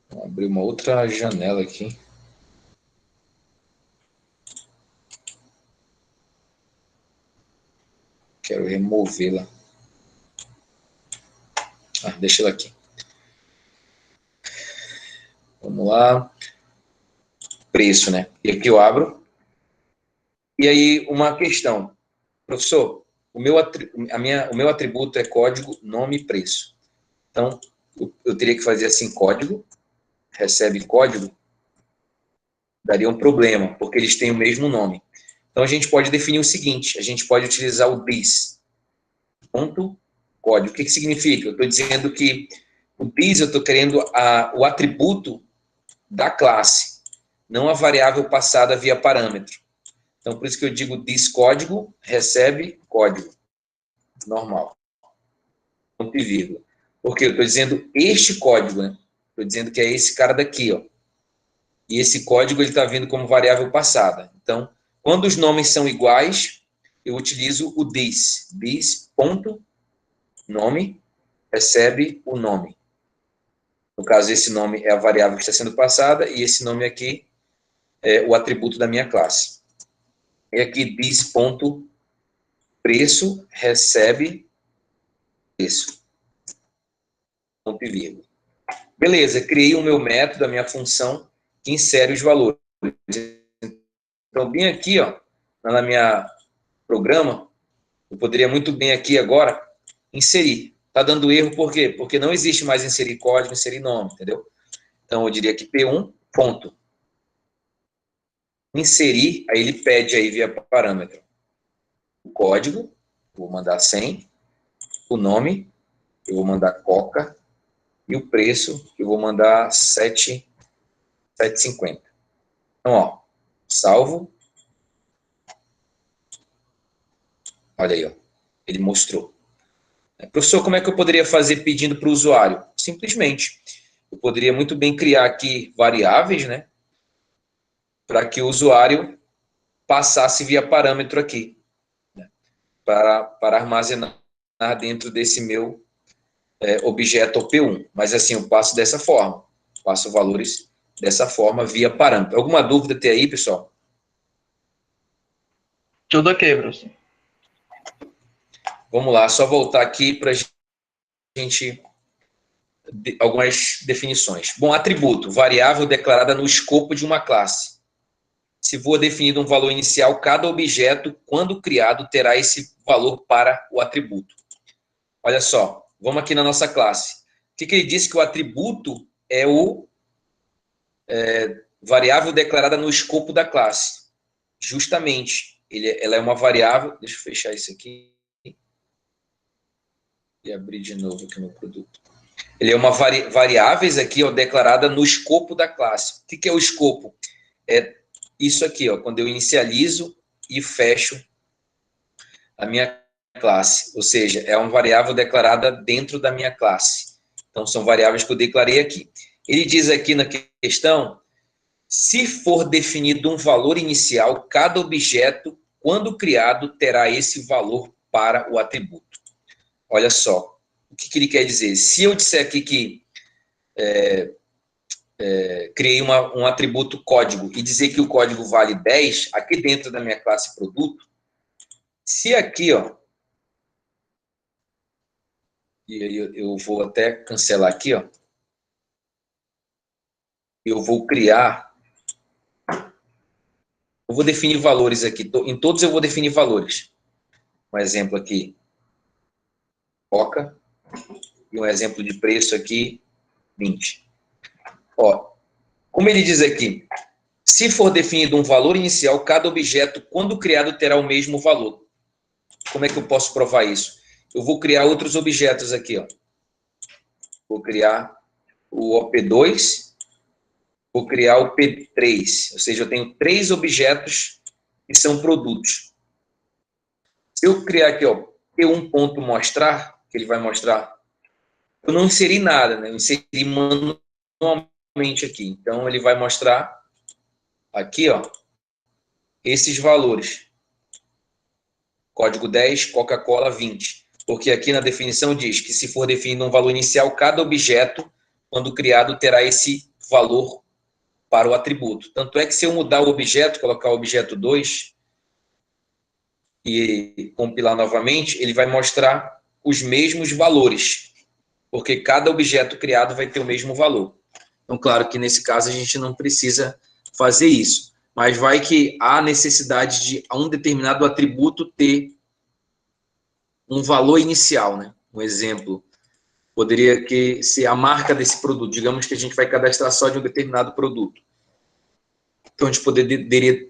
A: Vou abrir uma outra janela aqui. Quero removê-la. Deixa ela aqui. Vamos lá. Preço, né? E aqui eu abro. E aí, uma questão. Professor, o meu atributo é código, nome e preço. Então, eu teria que fazer assim, código, recebe código, daria um problema, porque eles têm o mesmo nome. Então, a gente pode definir o seguinte, a gente pode utilizar o this, ponto, código. O que significa? Eu estou dizendo que o this, eu estou querendo o atributo da classe, não a variável passada via parâmetro. Então, por isso que eu digo this código, recebe código. Normal. Ponto e vírgula. Porque eu estou dizendo este código, né? Estou dizendo que é esse cara daqui, ó. E esse código ele está vindo como variável passada. Então, quando os nomes são iguais, eu utilizo o this. This, ponto, nome, recebe o nome. No caso, esse nome é a variável que está sendo passada e esse nome aqui é o atributo da minha classe. E aqui, this, ponto, preço, recebe preço. Ponto e vírgula. Beleza, criei o meu método, a minha função, que insere os valores. Então, bem aqui, ó, na minha programa, eu poderia muito bem aqui agora inserir. Está dando erro por quê? Porque não existe mais inserir código, inserir nome, entendeu? Então, eu diria que P1, ponto. Inserir, aí ele pede aí via parâmetro. O código, vou mandar 100. O nome, eu vou mandar Coca. E o preço, eu vou mandar 7,50. Então, ó, salvo. Olha aí, ó. Ele mostrou. Professor, como é que eu poderia fazer pedindo para o usuário? Simplesmente, eu poderia muito bem criar aqui variáveis, né? Para que o usuário passasse via parâmetro aqui, né, para armazenar dentro desse meu objeto P1. Mas assim, eu passo dessa forma. Passo valores dessa forma via parâmetro. Alguma dúvida até aí, pessoal?
B: Tudo ok, professor.
A: Vamos lá, só voltar aqui para a gente... algumas definições. Bom, atributo, variável declarada no escopo de uma classe. Se for definido um valor inicial, cada objeto, quando criado, terá esse valor para o atributo. Olha só, vamos aqui na nossa classe. O que ele disse que o atributo é o variável declarada no escopo da classe. Justamente, ela é uma variável... Deixa eu fechar isso aqui e abrir de novo aqui no produto. Ele é uma variáveis aqui, ó, declarada no escopo da classe. O que é o escopo? É isso aqui, ó, quando eu inicializo e fecho a minha classe. Ou seja, é uma variável declarada dentro da minha classe. Então, são variáveis que eu declarei aqui. Ele diz aqui na questão, se for definido um valor inicial, cada objeto, quando criado, terá esse valor para o atributo. Olha só, o que ele quer dizer? Se eu disser aqui que criei um atributo código e dizer que o código vale 10, aqui dentro da minha classe produto, se aqui, ó, e aí eu vou até cancelar aqui, ó, eu vou criar, eu vou definir valores aqui, em todos eu vou definir valores. Um exemplo aqui, Coca, e um exemplo de preço aqui, 20. Ó, como ele diz aqui, se for definido um valor inicial, cada objeto, quando criado, terá o mesmo valor. Como é que eu posso provar isso? Eu vou criar outros objetos aqui, ó. vou criar o OP2, vou criar o P3, ou seja, eu tenho 3 objetos que são produtos. Se eu criar aqui, ó, P1.mostrar, que ele vai mostrar, eu não inseri nada, né? Eu inseri manualmente aqui. Então, ele vai mostrar aqui, ó, esses valores. Código 10, Coca-Cola 20. Porque aqui na definição diz que se for definido um valor inicial, cada objeto, quando criado, terá esse valor para o atributo. Tanto é que se eu mudar o objeto, colocar o objeto 2 e compilar novamente, ele vai mostrar os mesmos valores, porque cada objeto criado vai ter o mesmo valor. Então, claro que nesse caso a gente não precisa fazer isso, mas vai que há necessidade de um determinado atributo ter um valor inicial, né? Um exemplo, poderia ser a marca desse produto. Digamos que a gente vai cadastrar só de um determinado produto. Então, a gente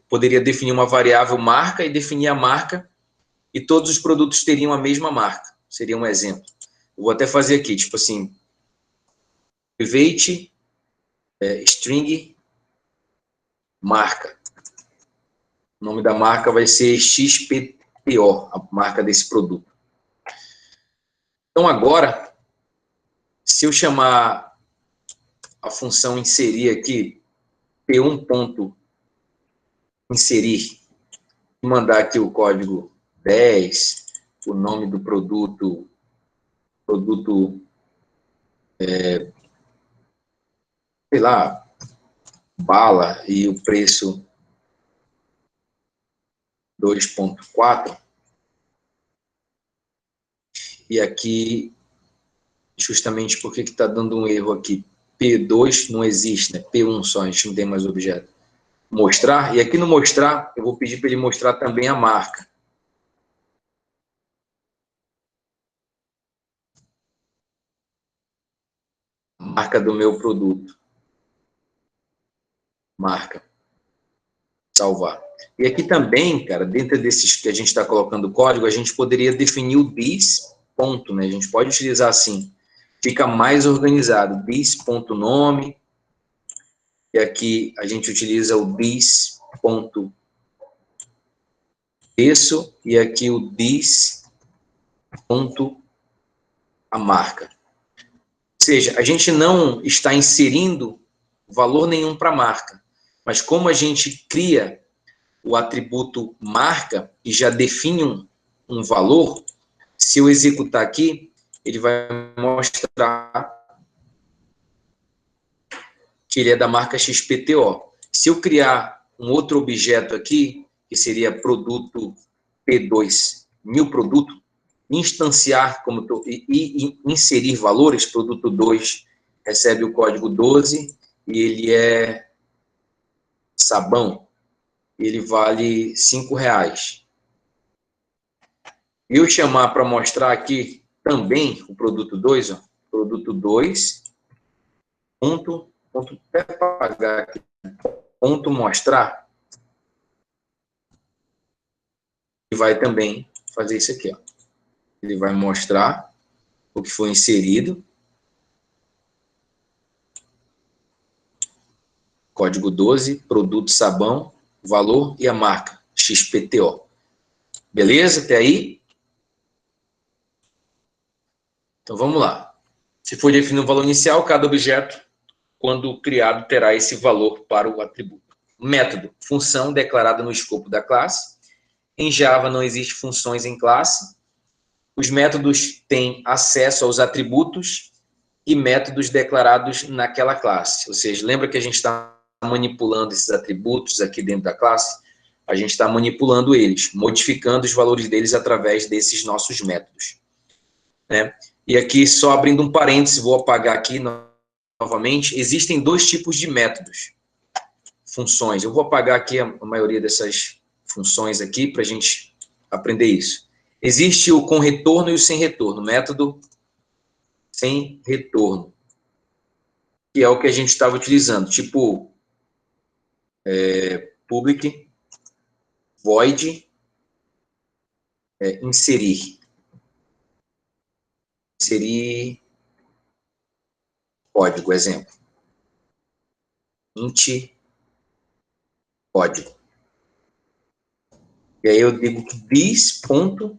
A: poderia definir uma variável marca e definir a marca, e todos os produtos teriam a mesma marca. Seria um exemplo. Eu vou até fazer aqui, tipo assim, private, string, marca. O nome da marca vai ser XPTO, a marca desse produto. Então, agora, se eu chamar a função inserir aqui, P1.inserir, e mandar aqui o código 10, o nome do produto, sei lá, bala, e o preço 2.4, e aqui, justamente porque que está dando um erro aqui, P2 não existe, né? P1 só, a gente não tem mais objeto. Mostrar, e aqui no mostrar, eu vou pedir para ele mostrar também a marca. A marca do meu produto. Marca. Salvar. E aqui também, cara, dentro desses que a gente está colocando o código, a gente poderia definir o this ponto, né? A gente pode utilizar assim. Fica mais organizado. This ponto nome. E aqui a gente utiliza o this ponto preço. E aqui o this ponto a marca. Ou seja, a gente não está inserindo valor nenhum para a marca. Mas como a gente cria o atributo marca e já define um valor, se eu executar aqui, ele vai mostrar que ele é da marca XPTO. Se eu criar um outro objeto aqui, que seria produto P2, meu produto, instanciar e inserir valores, produto 2 recebe o código 12 e ele é sabão, ele vale R$5. E eu chamar para mostrar aqui também o produto 2, ó, produto 2, até pagar aqui, ponto mostrar, e vai também fazer isso aqui, ó. Ele vai mostrar o que foi inserido, código 12, produto sabão, valor e a marca, XPTO. Beleza? Até aí? Então vamos lá. Se for definir um valor inicial, cada objeto, quando criado, terá esse valor para o atributo. Método, função declarada no escopo da classe. Em Java não existe funções em classe. Os métodos têm acesso aos atributos e métodos declarados naquela classe. Ou seja, lembra que a gente está manipulando esses atributos aqui dentro da classe? A gente está manipulando eles, modificando os valores deles através desses nossos métodos, né? E aqui, só abrindo um parêntese, vou apagar aqui novamente, existem 2 tipos de métodos, funções. Eu vou apagar aqui a maioria dessas funções aqui para a gente aprender isso. Existe o com retorno e o sem retorno, método sem retorno, que é o que a gente estava utilizando, tipo public, void, inserir código, exemplo. Int código. E aí eu digo que this ponto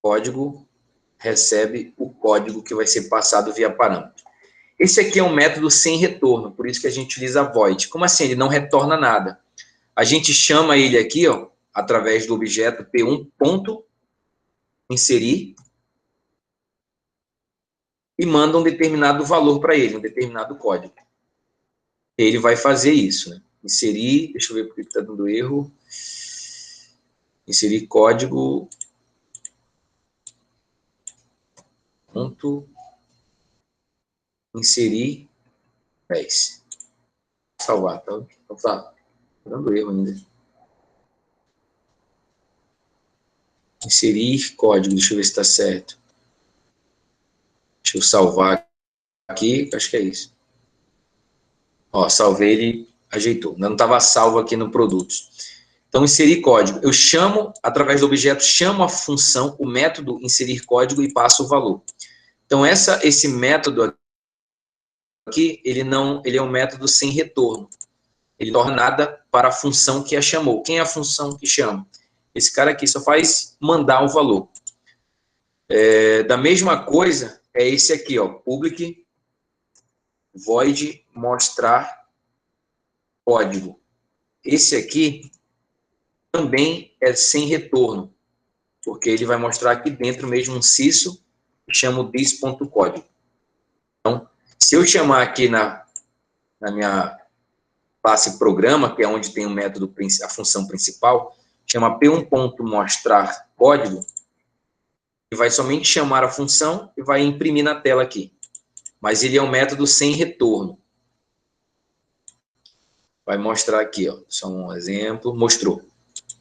A: código recebe o código que vai ser passado via parâmetro. Esse aqui é um método sem retorno, por isso que a gente utiliza void. Como assim? Ele não retorna nada. A gente chama ele aqui, ó, através do objeto p1.inserir e manda um determinado valor para ele, um determinado código. Ele vai fazer isso, né? Inserir, deixa eu ver porque está dando erro. Inserir código ponto inserir 10. Salvar, tá? Então tá dando erro ainda. Inserir código, deixa eu ver se está certo. Deixa eu salvar aqui, acho que é isso. Ó, salvei, ele ajeitou. Não estava salvo aqui no produtos. Então, inserir código. Eu chamo, através do objeto, chamo a função, o método inserir código e passo o valor. Então, esse método aqui, ele é um método sem retorno. Ele não torna nada para a função que a chamou. Quem é a função que chama? Esse cara aqui só faz mandar um valor. Da mesma coisa, é esse aqui, ó, public void mostrar código. Esse aqui também é sem retorno, porque ele vai mostrar aqui dentro mesmo um ciso e chamo this.código. Então, se eu chamar aqui na minha classe programa, que é onde tem o método, a função principal, chama p1.mostrar código, e vai somente chamar a função e vai imprimir na tela aqui. Mas ele é um método sem retorno. Vai mostrar aqui, ó, só um exemplo, mostrou.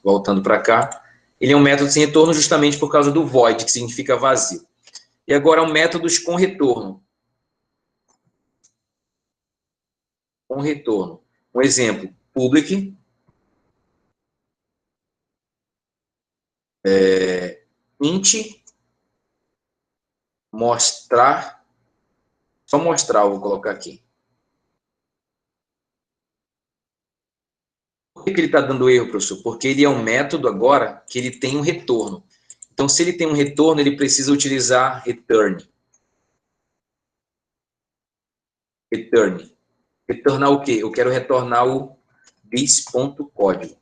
A: Voltando para cá, ele é um método sem retorno justamente por causa do void, que significa vazio. E agora, métodos com retorno. Com retorno. Um exemplo, public, int, mostrar, só mostrar, eu vou colocar aqui. Por que ele está dando erro, professor? Porque ele é um método agora que ele tem um retorno. Então, se ele tem um retorno, ele precisa utilizar return. Return. Retornar o quê? Eu quero retornar o this.código.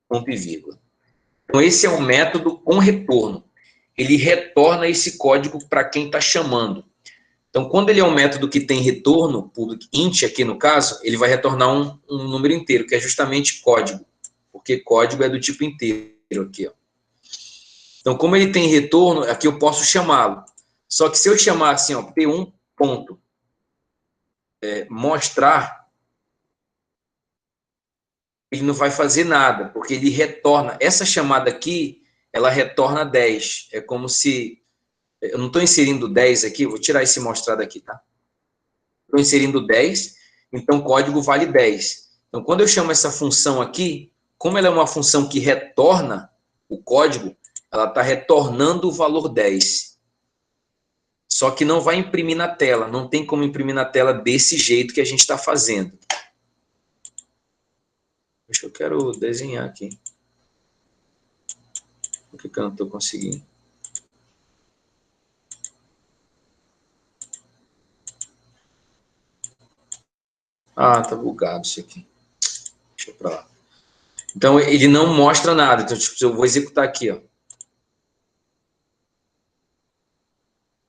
A: Ponto e vírgula. Então, esse é um método com retorno. Ele retorna esse código para quem está chamando. Então, quando ele é um método que tem retorno, public int aqui no caso, ele vai retornar um número inteiro, que é justamente código. Porque código é do tipo inteiro aqui, ó. Então, como ele tem retorno, aqui eu posso chamá-lo. Só que se eu chamar assim, ó, p1.mostrar, ele não vai fazer nada, porque ele retorna. Essa chamada aqui, ela retorna 10. É como se... Eu não estou inserindo 10 aqui, vou tirar esse mostrar daqui, tá? Estou inserindo 10, então código vale 10. Então, quando eu chamo essa função aqui, como ela é uma função que retorna o código, ela está retornando o valor 10. Só que não vai imprimir na tela, não tem como imprimir na tela desse jeito que a gente está fazendo. Deixa eu quero desenhar aqui. Por que eu não estou conseguindo? Ah, tá bugado isso aqui. Deixa eu pra lá. Então, ele não mostra nada. Então, tipo, eu vou executar aqui, ó.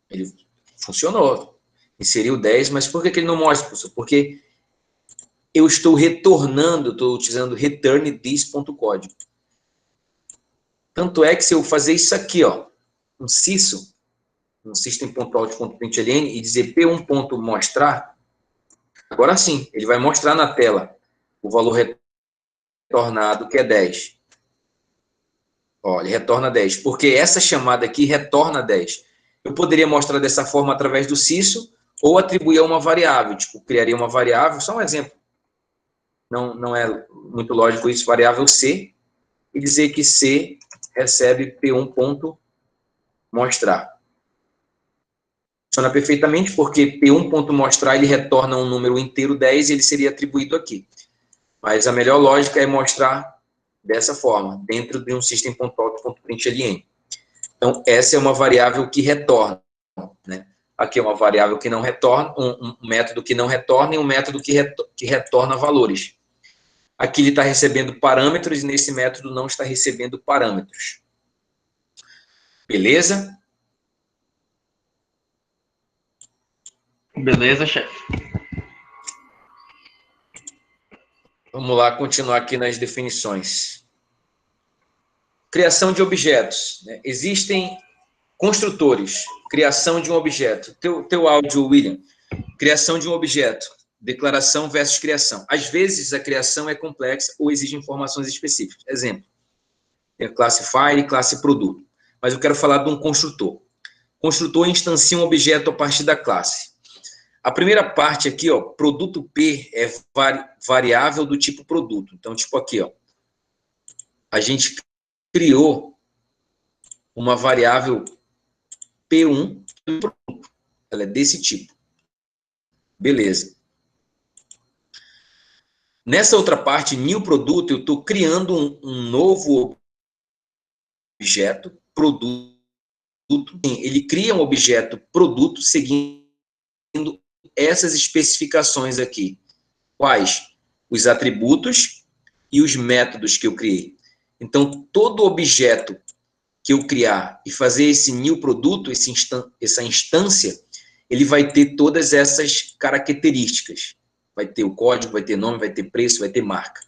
A: Ele funcionou. Inseriu 10, mas por que ele não mostra, professor? Porque eu estou retornando, estou utilizando return this.código. Tanto é que se eu fazer isso aqui, ó, um ciso, um system.out.println e dizer p1.mostrar, agora sim, ele vai mostrar na tela o valor retornado, que é 10. Ó, ele retorna 10, porque essa chamada aqui retorna 10. Eu poderia mostrar dessa forma através do ciso ou atribuir a uma variável, tipo, criaria uma variável, só um exemplo. Não é muito lógico isso, variável C, e dizer que C recebe P1.mostrar mostrar. Funciona perfeitamente porque P1.mostrar ele retorna um número inteiro 10 e ele seria atribuído aqui. Mas a melhor lógica é mostrar dessa forma, dentro de um system.out.println. Então, essa é uma variável que retorna, né? Aqui é uma variável que não retorna, um método que não retorna e um método que retorna valores. Aqui ele está recebendo parâmetros e nesse método não está recebendo parâmetros. Beleza?
B: Beleza, chefe.
A: Vamos lá continuar aqui nas definições. Criação de objetos, né? Existem construtores, criação de um objeto. Teu áudio, William. Criação de um objeto. Declaração versus criação. Às vezes, a criação é complexa ou exige informações específicas. Exemplo, tem a classe file e classe produto. Mas eu quero falar de um construtor. Construtor instancia um objeto a partir da classe. A primeira parte aqui, ó, produto P é variável do tipo produto. Então, tipo aqui, ó, a gente criou uma variável P1 do produto. Ela é desse tipo. Beleza. Nessa outra parte, new produto, eu estou criando um novo objeto, produto. Ele cria um objeto produto seguindo essas especificações aqui. Quais? Os atributos e os métodos que eu criei. Então, todo objeto que eu criar e fazer esse new produto, essa instância, ele vai ter todas essas características. Vai ter o código, vai ter nome, vai ter preço, vai ter marca.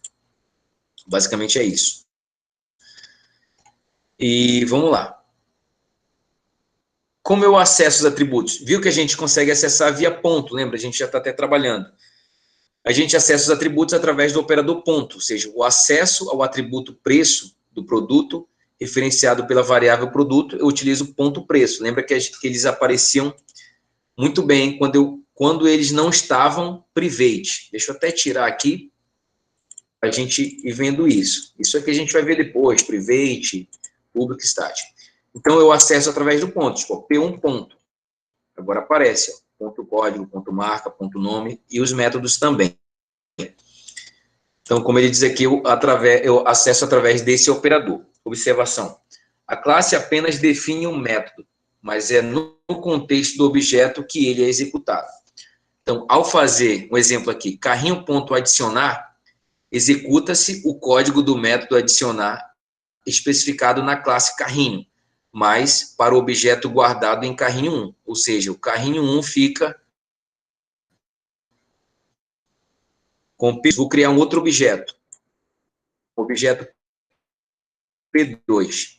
A: Basicamente é isso. E vamos lá. Como eu acesso os atributos? Viu que a gente consegue acessar via ponto, lembra? A gente já está até trabalhando. A gente acessa os atributos através do operador ponto, ou seja, o acesso ao atributo preço do produto, referenciado pela variável produto, eu utilizo o ponto preço. Lembra que eles apareciam muito bem quando eles não estavam private. Deixa eu até tirar aqui, para a gente ir vendo isso. Isso aqui a gente vai ver depois, private, public static. Então, eu acesso através do ponto, tipo, P1 ponto. Agora aparece, ó, ponto código, ponto marca, ponto nome e os métodos também. Então, como ele diz aqui, eu acesso através desse operador. Observação. A classe apenas define um método, mas é no contexto do objeto que ele é executado. Então, ao fazer, um exemplo aqui, carrinho.adicionar, executa-se o código do método adicionar especificado na classe carrinho, mas para o objeto guardado em carrinho 1. Ou seja, o carrinho 1 fica com... Vou criar um outro objeto. Objeto P2.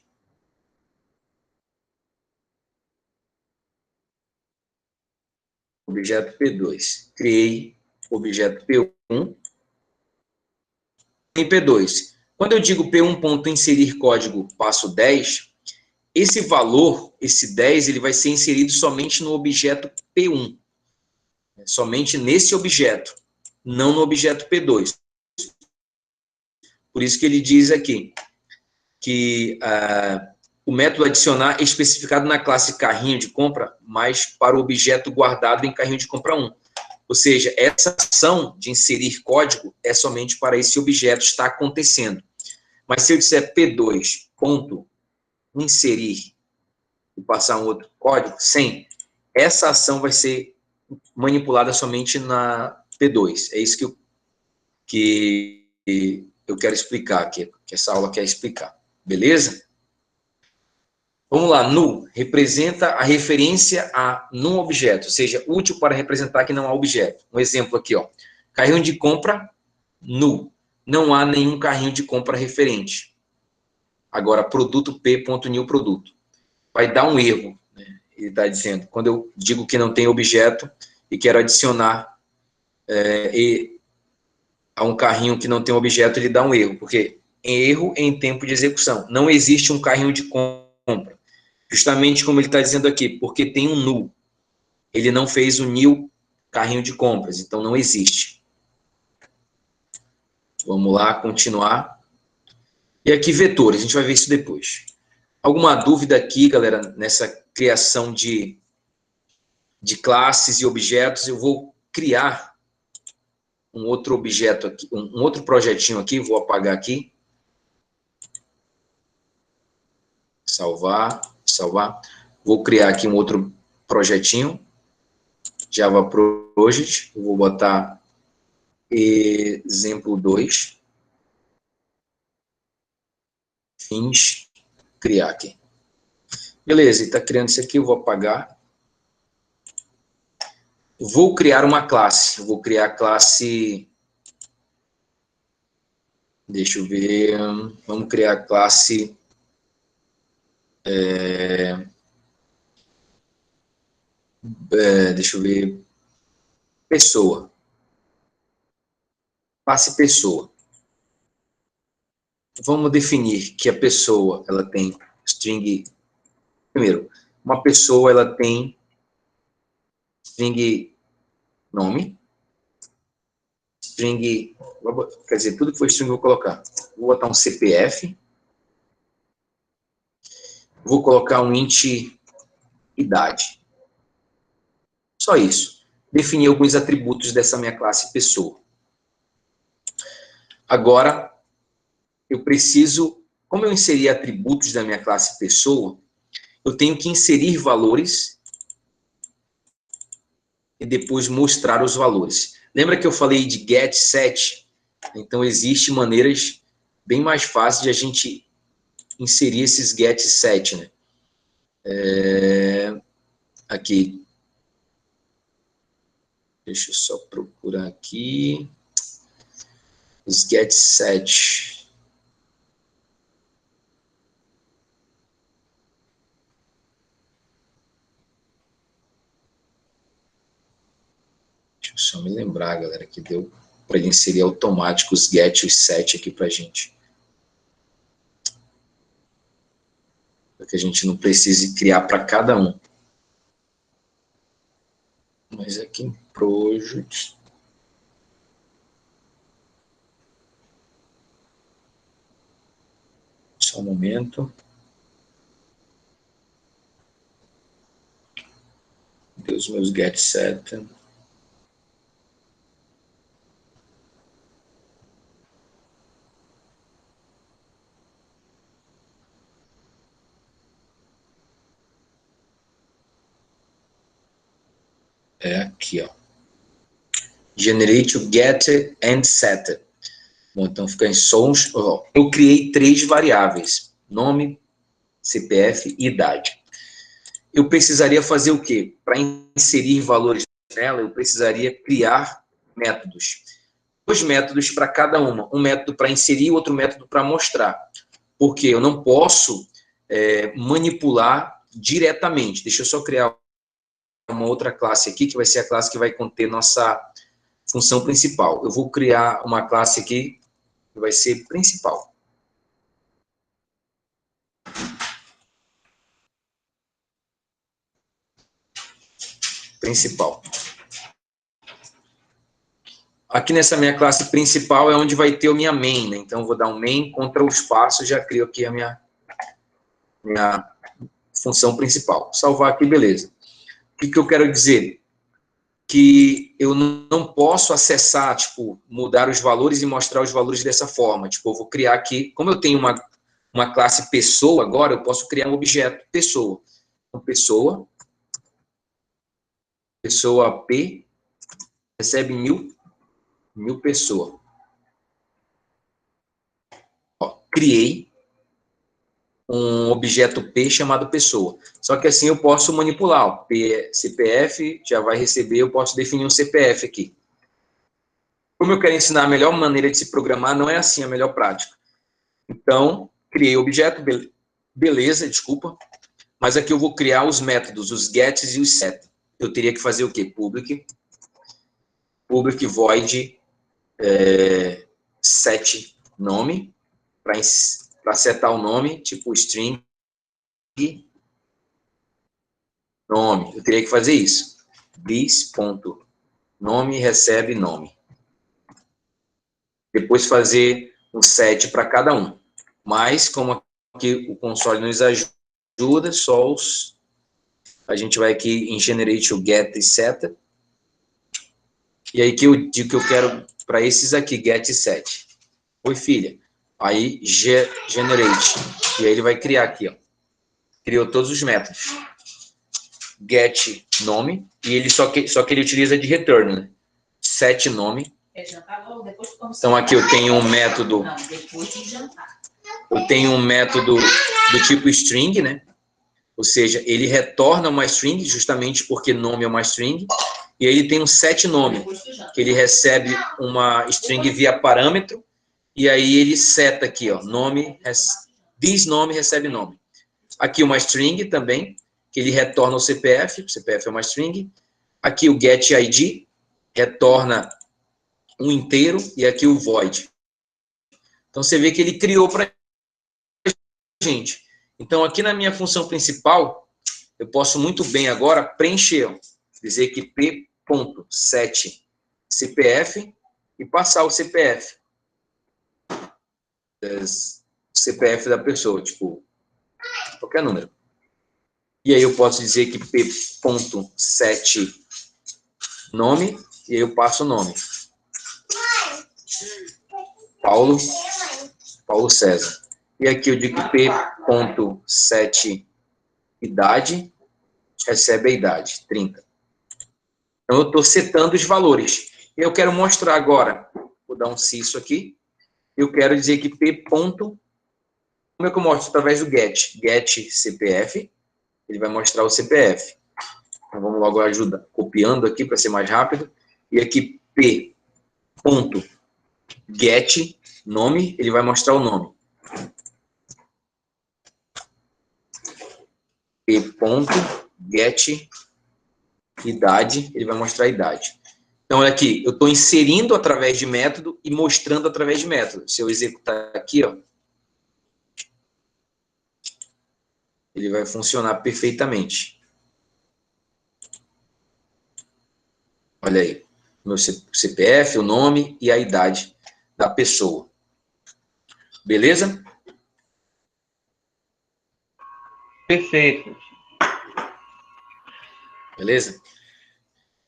A: Objeto P2. Criei objeto P1 em P2. Quando eu digo P1.inserir código passo 10, esse valor, esse 10, ele vai ser inserido somente no objeto P1. Somente nesse objeto, não no objeto P2. Por isso que ele diz aqui que o método adicionar é especificado na classe carrinho de compra, mas para o objeto guardado em carrinho de compra 1. Ou seja, essa ação de inserir código é somente para esse objeto estar acontecendo. Mas se eu disser P2 ponto inserir e passar um outro código, sem, essa ação vai ser manipulada somente na P2. É isso que eu quero explicar aqui, que essa aula quer explicar. Beleza? Vamos lá, null representa a referência a num objeto, ou seja, útil para representar que não há objeto. Um exemplo aqui, ó. Carrinho de compra, null. Não há nenhum carrinho de compra referente. Agora, produto P.new produto. Vai dar um erro, né? Ele está dizendo, quando eu digo que não tem objeto e quero adicionar a um carrinho que não tem objeto, ele dá um erro, porque erro em tempo de execução. Não existe um carrinho de compra. Justamente como ele está dizendo aqui, porque tem um null. Ele não fez o new carrinho de compras, então não existe. Vamos lá, continuar. E aqui vetores, a gente vai ver isso depois. Alguma dúvida aqui, galera, nessa criação de classes e objetos? Eu vou criar um outro objeto aqui, um outro projetinho aqui, vou apagar aqui. Salvar, salvar. Vou criar aqui um outro projetinho, Java Project, eu vou botar exemplo 2. Fins, criar aqui. Beleza, está criando isso aqui, eu vou apagar. Vou criar uma classe, vou criar a classe... Deixa eu ver, vamos criar a classe... deixa eu ver... Pessoa. Classe pessoa. Vamos definir que a pessoa, ela tem string... Primeiro, uma pessoa, ela tem string nome, string... Quer dizer, tudo que for string eu vou colocar. Vou botar um CPF. Vou colocar um int idade. Só isso. Definir alguns atributos dessa minha classe pessoa. Agora, eu preciso, como eu inseri atributos da minha classe pessoa, eu tenho que inserir valores e depois mostrar os valores. Lembra que eu falei de get, set? Então, existem maneiras bem mais fáceis de a gente inserir esses get e set, né? Aqui. Deixa eu só procurar aqui. Os get set. Deixa eu só me lembrar, galera, que deu para ele inserir automático os get e os set aqui para a gente. Para que a gente não precise criar para cada um. Mas aqui em Project... Só um momento. Cadê os meus get set? É aqui, ó. Generate o get and set. Bom, então fica em sons. Eu criei 3 variáveis: nome, CPF e idade. Eu precisaria fazer o quê? Para inserir valores nela, eu precisaria criar métodos. 2 métodos para cada uma. Um método para inserir e outro método para mostrar. Porque eu não posso manipular diretamente. Deixa eu só criar uma outra classe aqui, que vai ser a classe que vai conter nossa função principal. Eu vou criar uma classe aqui que vai ser principal. Principal. Aqui nessa minha classe principal é onde vai ter a minha main, né? Então, eu vou dar um main contra o espaço, já crio aqui a minha função principal. Salvar aqui, beleza. O que eu quero dizer? Que eu não posso acessar, tipo, mudar os valores e mostrar os valores dessa forma. Tipo, eu vou criar aqui, como eu tenho uma classe pessoa agora, eu posso criar um objeto pessoa. Então, pessoa P recebe 1000 pessoas. Ó, criei um objeto P chamado pessoa. Só que assim eu posso manipular. Ó, P, CPF já vai receber, eu posso definir um CPF aqui. Como eu quero ensinar a melhor maneira de se programar, não é assim a melhor prática. Então, criei o objeto, beleza, desculpa. Mas aqui eu vou criar os métodos, os gets e os set. Eu teria que fazer o quê? Public void set nome, para setar o nome, tipo string nome. Eu teria que fazer isso. This.nome recebe nome. Depois fazer um set para cada um. Mas, como aqui o console nos ajuda, só a gente vai aqui em Generate o Get e Set. E aí que eu digo que eu quero para esses aqui, Get e Set. Oi, filha. Aí, Generate. E aí ele vai criar aqui, ó. Criou todos os métodos. Get nome. E ele só que ele utiliza de return, né? Set nome. Então aqui eu tenho um método. Eu tenho um método do tipo string, né? Ou seja, ele retorna uma string, justamente porque nome é uma string. E aí ele tem um set nome, que ele recebe uma string via parâmetro. E aí ele seta aqui, ó, nome, diz nome, recebe nome. Aqui uma string também, que ele retorna o CPF é uma string. Aqui o get ID, retorna um inteiro, e aqui o void. Então você vê que ele criou para a gente. Então aqui na minha função principal, eu posso muito bem agora preencher, ó, dizer que p.set CPF e passar o CPF. CPF da pessoa, tipo, qualquer número. E aí eu posso dizer que p.set nome, e aí eu passo o nome. Paulo César. E aqui eu digo p.set idade, recebe a idade, 30. Então eu estou setando os valores. Eu quero mostrar agora, vou dar um ciso aqui, eu quero dizer que p. Como é que eu mostro? Através do get CPF, ele vai mostrar o CPF. Então vamos logo ajudar, copiando aqui para ser mais rápido. E aqui p.get nome, ele vai mostrar o nome. p.get idade, ele vai mostrar a idade. Então aqui, eu estou inserindo através de método e mostrando através de método. Se eu executar aqui, ó, ele vai funcionar perfeitamente. Olha aí, meu CPF, o nome e a idade da pessoa. Beleza?
B: Perfeito.
A: Beleza?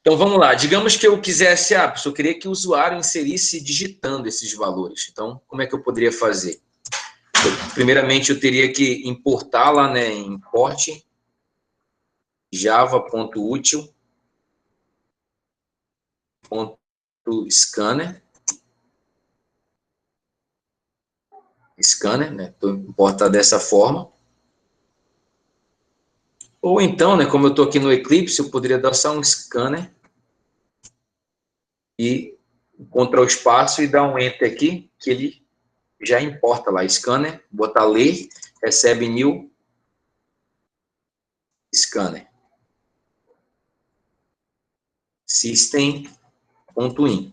A: Então vamos lá. Digamos que eu quisesse, eu queria que o usuário inserisse digitando esses valores. Então, como é que eu poderia fazer? Primeiramente, eu teria que importar lá, né, import java.util.scanner, né? Então, importar dessa forma. Ou então, né, como eu estou aqui no Eclipse, eu poderia dar só um scanner e Ctrl espaço e dar um Enter aqui, que ele já importa lá, scanner, botar ler, recebe new scanner. System.in.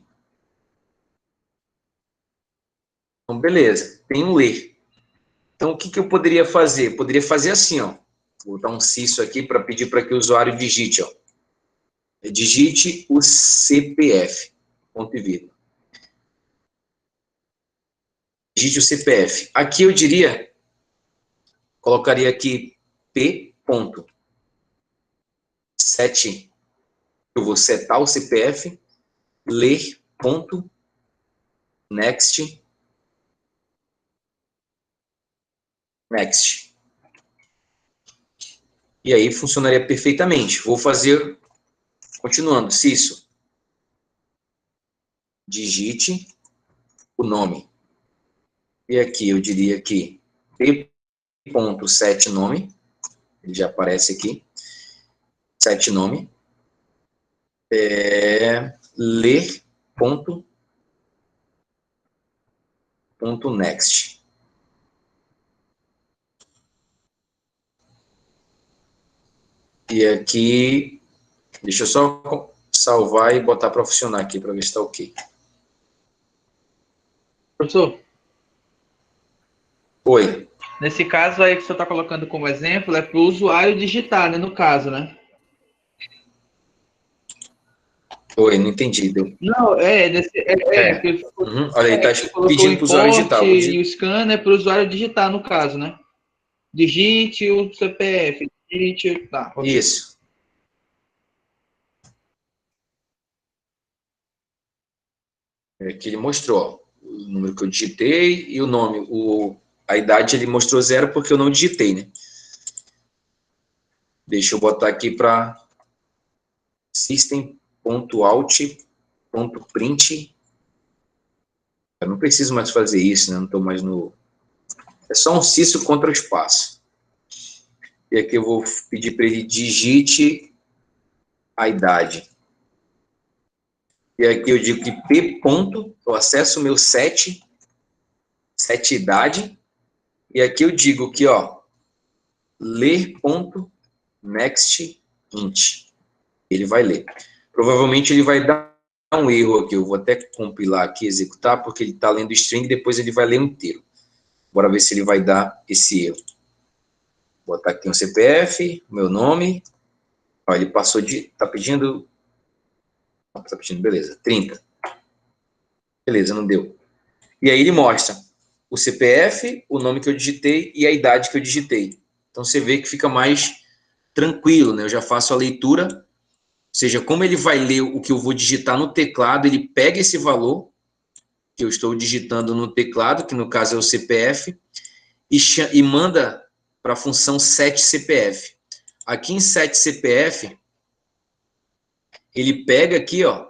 A: Então, beleza, tem um ler. Então, o que eu poderia fazer? Poderia fazer assim, ó. Vou dar um ciso aqui para pedir para que o usuário digite, ó. Digite o CPF, ponto e vírgula. Digite o CPF. Aqui eu diria, colocaria aqui p.set, eu vou setar o CPF, ler.next, next. E aí funcionaria perfeitamente. Vou fazer, continuando, ciso. Digite o nome. E aqui eu diria que p.set nome, ele já aparece aqui, set nome, ler.next. E aqui, deixa eu só salvar e botar para funcionar aqui, para ver se está ok.
B: Professor?
A: Oi.
B: Nesse caso aí que você está colocando como exemplo, é para o usuário digitar, né? No caso, né?
A: Oi, não entendi.
B: Não,
A: Olha aí, está
B: você colocou o
A: pedindo para o usuário
B: import
A: digitar.
B: e o scanner para o usuário digitar, no caso, né? digite o CPF, digite... Tá, ok.
A: Isso. Que ele mostrou, ó, o número que eu digitei e o nome. A idade ele mostrou 0 porque eu não digitei, né? Deixa eu botar aqui para system.out.print. Eu não preciso mais fazer isso, né? Não estou mais no... É só um ciso contra o espaço. E aqui eu vou pedir para ele digite a idade. E aqui eu digo que P ponto, eu acesso o meu set idade, e aqui eu digo que, ó, ler ponto next int. Ele vai ler. Provavelmente ele vai dar um erro aqui, eu vou até compilar aqui, executar, porque ele está lendo string, depois ele vai ler inteiro. Bora ver se ele vai dar esse erro. Vou botar aqui um CPF, meu nome, ó, ele passou de, tá pedindo, beleza, 30. Beleza, não deu. E aí ele mostra o CPF, o nome que eu digitei e a idade que eu digitei. Então você vê que fica mais tranquilo, né? Eu já faço a leitura, ou seja, como ele vai ler o que eu vou digitar no teclado, ele pega esse valor que eu estou digitando no teclado, que no caso é o CPF, e manda para a função setCPF. Aqui em setCPF, ele pega aqui, ó,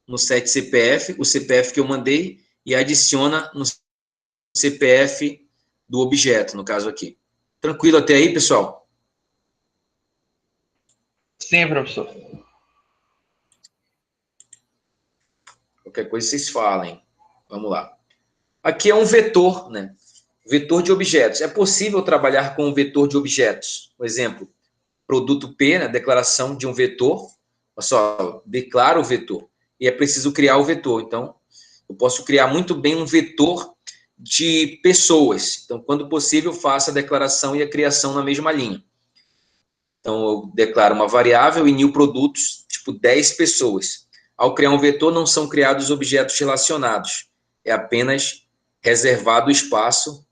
A: no setCPF, o CPF que eu mandei, e adiciona no CPF do objeto, no caso aqui. Tranquilo até aí, pessoal?
B: Sim, professor.
A: Qualquer coisa vocês falem. Vamos lá. Aqui é um vetor, né? Vetor de objetos. É possível trabalhar com um vetor de objetos. Por exemplo, produto P, né? Declaração de um vetor. Olha só, declaro o vetor. E é preciso criar o vetor. Então, eu posso criar muito bem um vetor de pessoas. Então, quando possível, faço a declaração e a criação na mesma linha. Então, eu declaro uma variável e new produtos, tipo 10 pessoas. Ao criar um vetor, não são criados objetos relacionados. É apenas reservado o espaço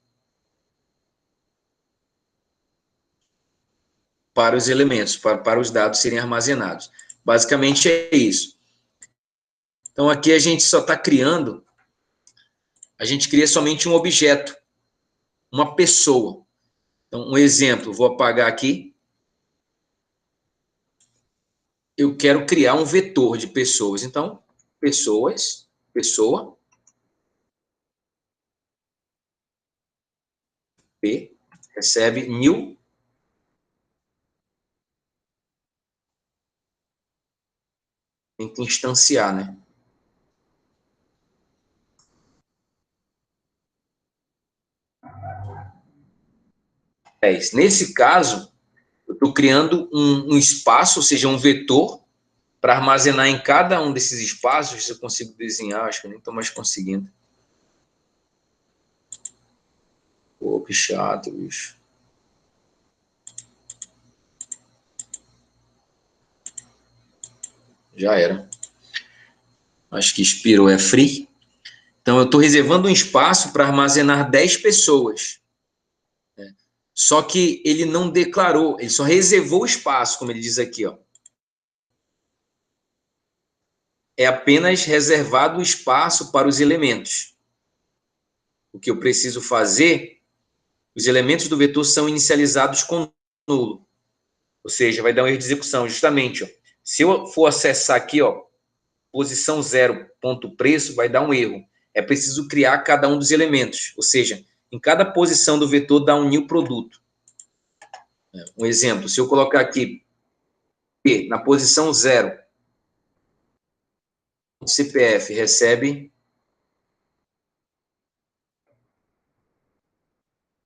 A: para os elementos, para os dados serem armazenados. Basicamente é isso. Então, aqui a gente só está criando, a gente cria somente um objeto, uma pessoa. Então, um exemplo, vou apagar aqui. Eu quero criar um vetor de pessoas. Então, pessoas, pessoa, P, recebe new. Tem que instanciar, né? Nesse caso, eu estou criando um espaço, ou seja, um vetor, para armazenar em cada um desses espaços. Se eu consigo desenhar, acho que eu nem estou mais conseguindo. Pô, que chato, bicho. Já era. Acho que expirou, é free. Então, eu estou reservando um espaço para armazenar 10 pessoas. Só que ele não declarou, ele só reservou o espaço, como ele diz aqui, ó. É apenas reservado o espaço para os elementos. O que eu preciso fazer, os elementos do vetor são inicializados com nulo. Ou seja, vai dar um erro de execução, justamente. Ó. Se eu for acessar aqui, ó, posição 0, ponto preço, vai dar um erro. É preciso criar cada um dos elementos. Ou seja, em cada posição do vetor dá um new produto. Um exemplo, se eu colocar aqui P na posição 0, o CPF recebe,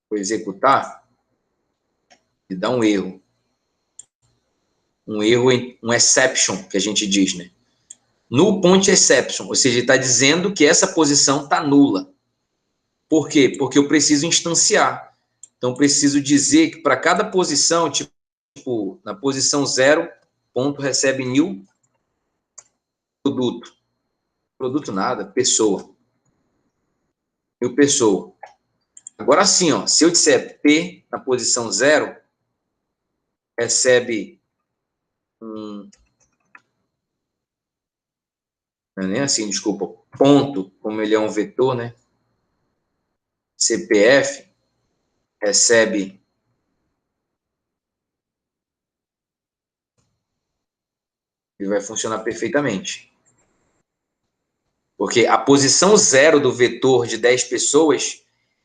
A: vou executar, e dá um erro. Um erro, um exception, que a gente diz, né? Null point exception, ou seja, ele está dizendo que essa posição está nula. Por quê? Porque eu preciso instanciar. Então, preciso dizer que para cada posição, tipo, na posição 0, ponto recebe new produto. Produto nada, pessoa. New pessoa. Agora sim, ó, se eu disser P na posição 0, recebe não é nem assim, desculpa, ponto, como ele é um vetor, né? CPF recebe ele vai funcionar perfeitamente. Porque a posição 0 do vetor de 10 pessoas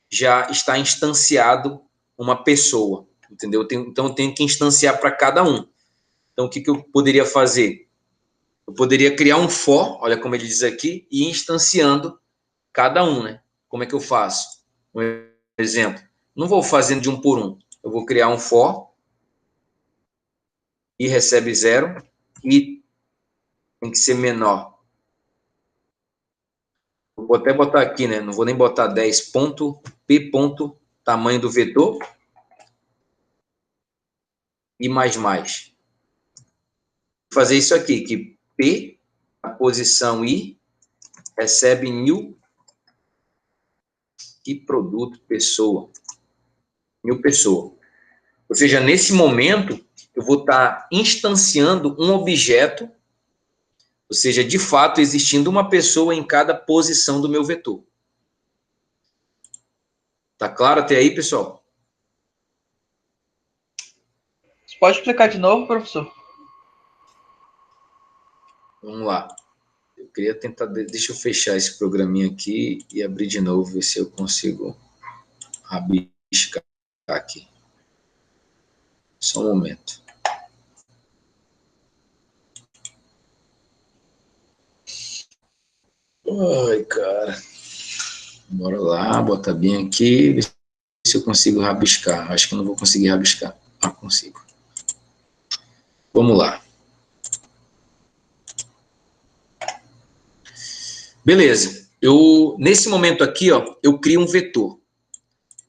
A: já está instanciado uma pessoa, entendeu? Então, eu tenho que instanciar para cada um. Então, o que eu poderia fazer? Eu poderia criar um for, olha como ele diz aqui, e ir instanciando cada um, né? Como é que eu faço? Um exemplo. Não vou fazendo de um por um. Eu vou criar um for, e recebe 0, e tem que ser menor. Vou até botar aqui, né? Não vou nem botar 10 ponto, p ponto, tamanho do vetor, e mais. Vou fazer isso aqui, que p, a posição i, recebe new, e produto pessoa. New pessoa. Ou seja, nesse momento, eu vou estar instanciando um objeto, ou seja, de fato, existindo uma pessoa em cada posição do meu vetor. Tá claro até aí, pessoal?
B: Você pode explicar de novo, professor?
A: Vamos lá. Eu queria tentar... Deixa eu fechar esse programinha aqui e abrir de novo, ver se eu consigo rabiscar aqui. Só um momento. Ai, cara. Bora lá, bota bem aqui, ver se eu consigo rabiscar. Acho que eu não vou conseguir rabiscar. Ah, consigo. Vamos lá. Beleza. Nesse momento aqui, ó, eu crio um vetor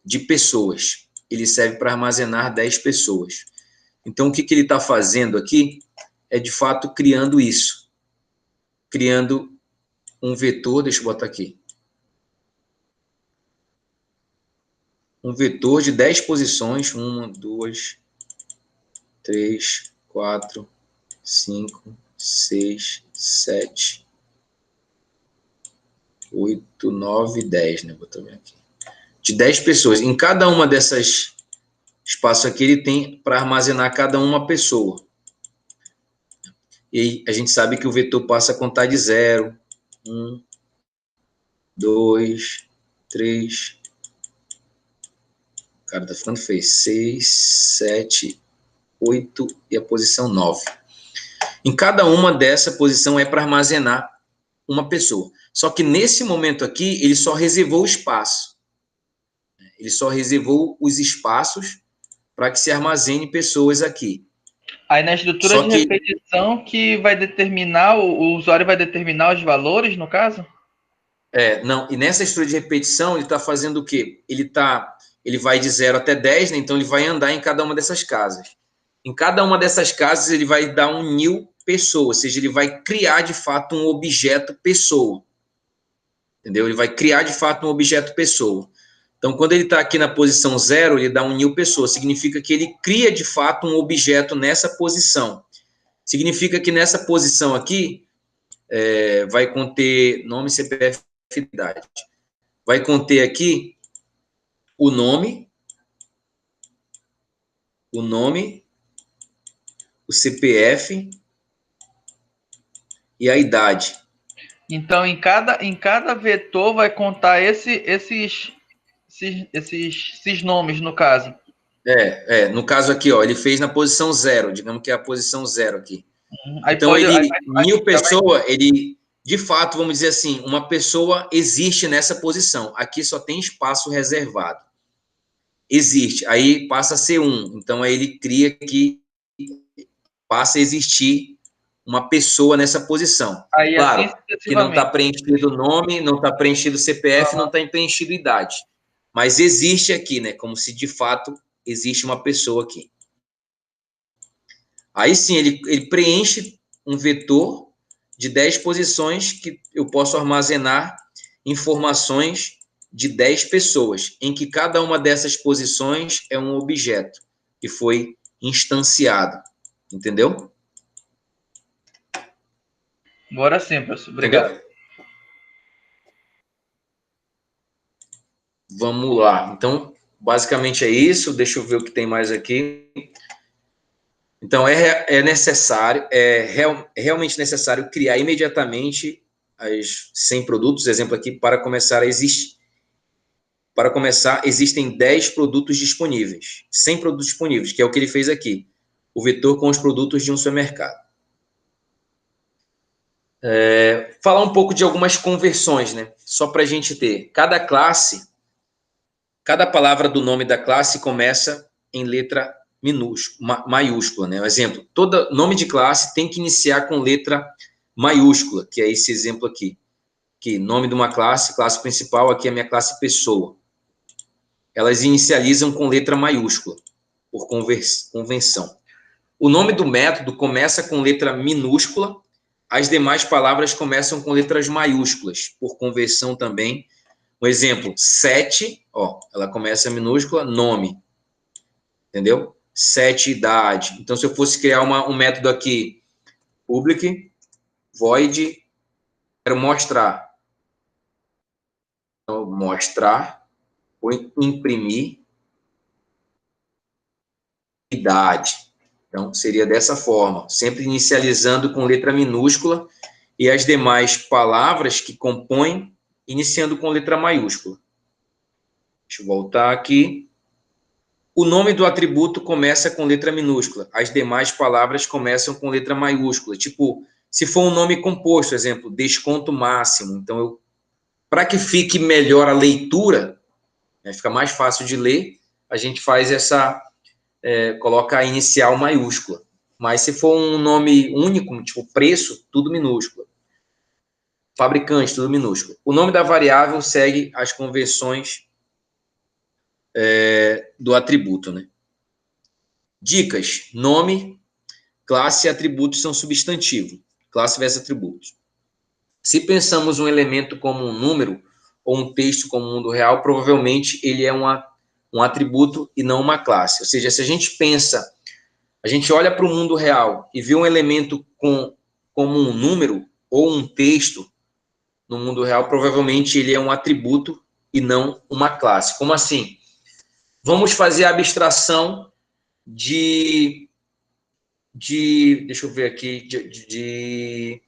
A: de pessoas. Ele serve para armazenar 10 pessoas. Então, o que ele está fazendo aqui é, de fato, criando isso. Criando um vetor, deixa eu botar aqui. Um vetor de 10 posições. 1, 2, 3, 4, 5, 6, 7, 8, 9, 10, né? Vou também aqui. De 10 pessoas. Em cada uma dessas espaços aqui, ele tem para armazenar cada uma pessoa. E a gente sabe que o vetor passa a contar de 0, 1, 2, 3. Cara, tá ficando feio. 6, 7, 8 e a posição 9. Em cada uma dessa posição é para armazenar uma pessoa. Só que nesse momento aqui, ele só reservou o espaço. Ele só reservou os espaços para que se armazene pessoas aqui.
B: Aí na estrutura de repetição que vai determinar, o usuário vai determinar os valores, no caso?
A: Não, e nessa estrutura de repetição, ele está fazendo o quê? Ele vai de 0 até 10, né? Então ele vai andar em cada uma dessas casas. Em cada uma dessas casas, ele vai dar um new pessoa, ou seja, ele vai criar de fato um objeto pessoa. Entendeu? Ele vai criar de fato um objeto pessoa. Então, quando ele está aqui na posição 0, ele dá um new pessoa, significa que ele cria de fato um objeto nessa posição. Significa que nessa posição aqui vai conter nome, CPF e idade. Vai conter aqui o nome, o CPF e a idade.
B: Então, em cada vetor vai contar esses nomes, no caso.
A: No caso aqui, ó, ele fez na posição 0, digamos que é a posição 0 aqui.
B: Aí
A: então,
B: pode,
A: new pessoa, ele, de fato, vamos dizer assim, uma pessoa existe nessa posição. Aqui só tem espaço reservado. Existe. Aí passa a ser 1. Então, aí ele cria que passa a existir uma pessoa nessa posição.
B: Aí,
A: claro,
B: assim,
A: que não está preenchido o nome, não está preenchido o CPF, não está preenchido a idade. Mas existe aqui, né? Como se, de fato, existe uma pessoa aqui. Aí sim, ele preenche um vetor de 10 posições que eu posso armazenar informações de 10 pessoas, em que cada uma dessas posições é um objeto que foi instanciado. Entendeu?
B: Agora sim, professor. Obrigado.
A: Entendeu? Vamos lá. Então, basicamente é isso. Deixa eu ver o que tem mais aqui. Então, é necessário, realmente necessário criar imediatamente as 100 produtos, exemplo aqui, para começar a existir. Para começar, existem 10 produtos disponíveis, 100 produtos disponíveis, que é o que ele fez aqui. O vetor com os produtos de um supermercado. Falar um pouco de algumas conversões, né? Só para a gente ter. Cada classe, cada palavra do nome da classe começa em letra maiúscula, né? Um exemplo, todo nome de classe tem que iniciar com letra maiúscula, que é esse exemplo aqui. Que nome de uma classe, classe principal, aqui é a minha classe pessoa. Elas inicializam com letra maiúscula, por convenção. O nome do método começa com letra minúscula, as demais palavras começam com letras maiúsculas, por conversão também. Um exemplo, 7, ó, ela começa minúscula, nome. Entendeu? 7, idade. Então, se eu fosse criar um método aqui, public, void, quero mostrar. Então, mostrar, ou imprimir, idade. Então, seria dessa forma, sempre inicializando com letra minúscula e as demais palavras que compõem, iniciando com letra maiúscula. Deixa eu voltar aqui. O nome do atributo começa com letra minúscula. As demais palavras começam com letra maiúscula. Tipo, se for um nome composto, exemplo, desconto máximo. Então, para que fique melhor a leitura, né, fica mais fácil de ler, a gente faz coloca a inicial maiúscula. Mas se for um nome único, tipo preço, tudo minúsculo. Fabricante, tudo minúsculo. O nome da variável segue as convenções do atributo, né? Dicas: nome, classe e atributos são substantivo. Classe versus atributos. Se pensamos um elemento como um número ou um texto como um mundo real, provavelmente ele é um atributo e não uma classe. Ou seja, se a gente pensa, a gente olha para o mundo real e vê um elemento como um número ou um texto no mundo real, provavelmente ele é um atributo e não uma classe. Como assim? Vamos fazer a abstração deixa eu ver aqui, de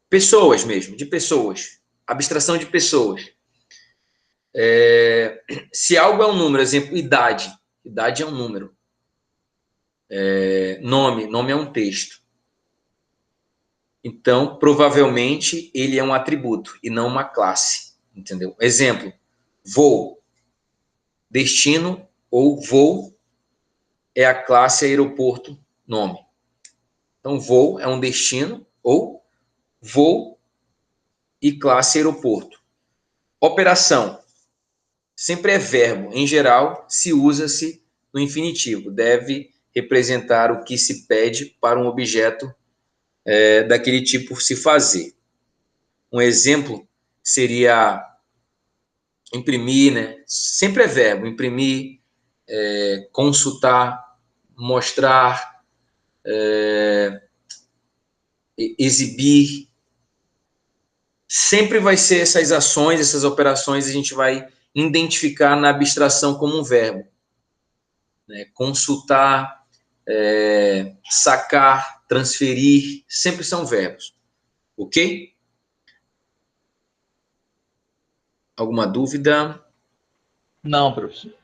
A: pessoas mesmo, de pessoas. Abstração de pessoas. Se algo é um número, exemplo, idade. Idade é um número. Nome é um texto. Então, provavelmente, ele é um atributo e não uma classe. Entendeu? Exemplo, voo. Destino ou voo é a classe aeroporto, nome. Então, voo é um destino ou voo e classe aeroporto. Operação. Sempre é verbo. Em geral, se usa-se no infinitivo. Deve representar o que se pede para um objeto daquele tipo se fazer. Um exemplo seria imprimir, né? Sempre é verbo. Imprimir, consultar, mostrar, exibir. Sempre vai ser essas ações, essas operações, a gente vai identificar na abstração como um verbo. Né? Consultar, sacar, transferir, sempre são verbos. Ok? Alguma dúvida?
B: Não, professor.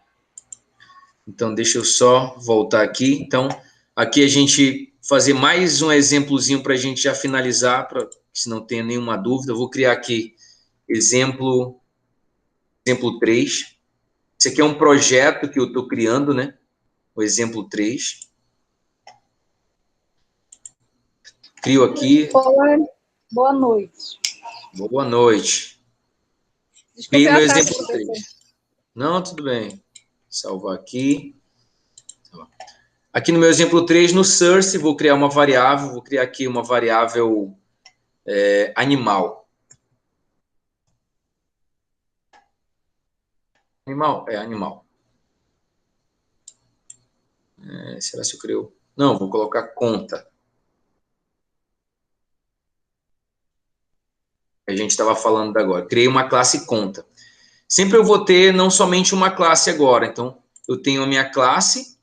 A: Então, deixa eu só voltar aqui. Então, aqui a gente fazer mais um exemplozinho para a gente já finalizar, se não tem nenhuma dúvida. Eu vou criar aqui exemplo 3. Esse aqui é um projeto que eu estou criando, né? O exemplo 3. Crio aqui.
C: Boa noite.
A: Boa noite.
C: Desculpe
A: Crio meu
C: atraso,
A: exemplo 3.
C: professor.
A: Não, tudo bem. Salvar aqui. Aqui no meu exemplo 3, no source, vou criar uma variável. Vou criar aqui uma variável animal. Animal? É animal. Será que eu crio? Não, vou colocar conta. A gente estava falando agora. Criei uma classe conta. Sempre eu vou ter não somente uma classe agora. Então, eu tenho a minha classe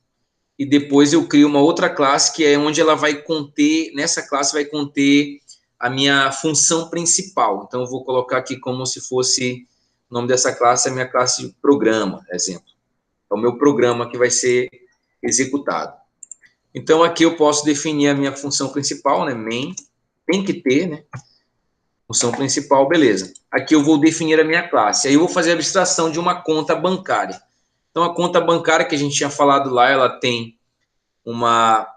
A: e depois eu crio uma outra classe que é onde ela vai conter, nessa classe vai conter a minha função principal. Então, eu vou colocar aqui como se fosse, o nome dessa classe é a minha classe de programa, exemplo. É o meu programa que vai ser executado. Então, aqui eu posso definir a minha função principal, né? Main, tem que ter, né? Função principal, beleza. Aqui eu vou definir a minha classe. Aí eu vou fazer a abstração de uma conta bancária. Então, a conta bancária que a gente tinha falado lá, ela tem uma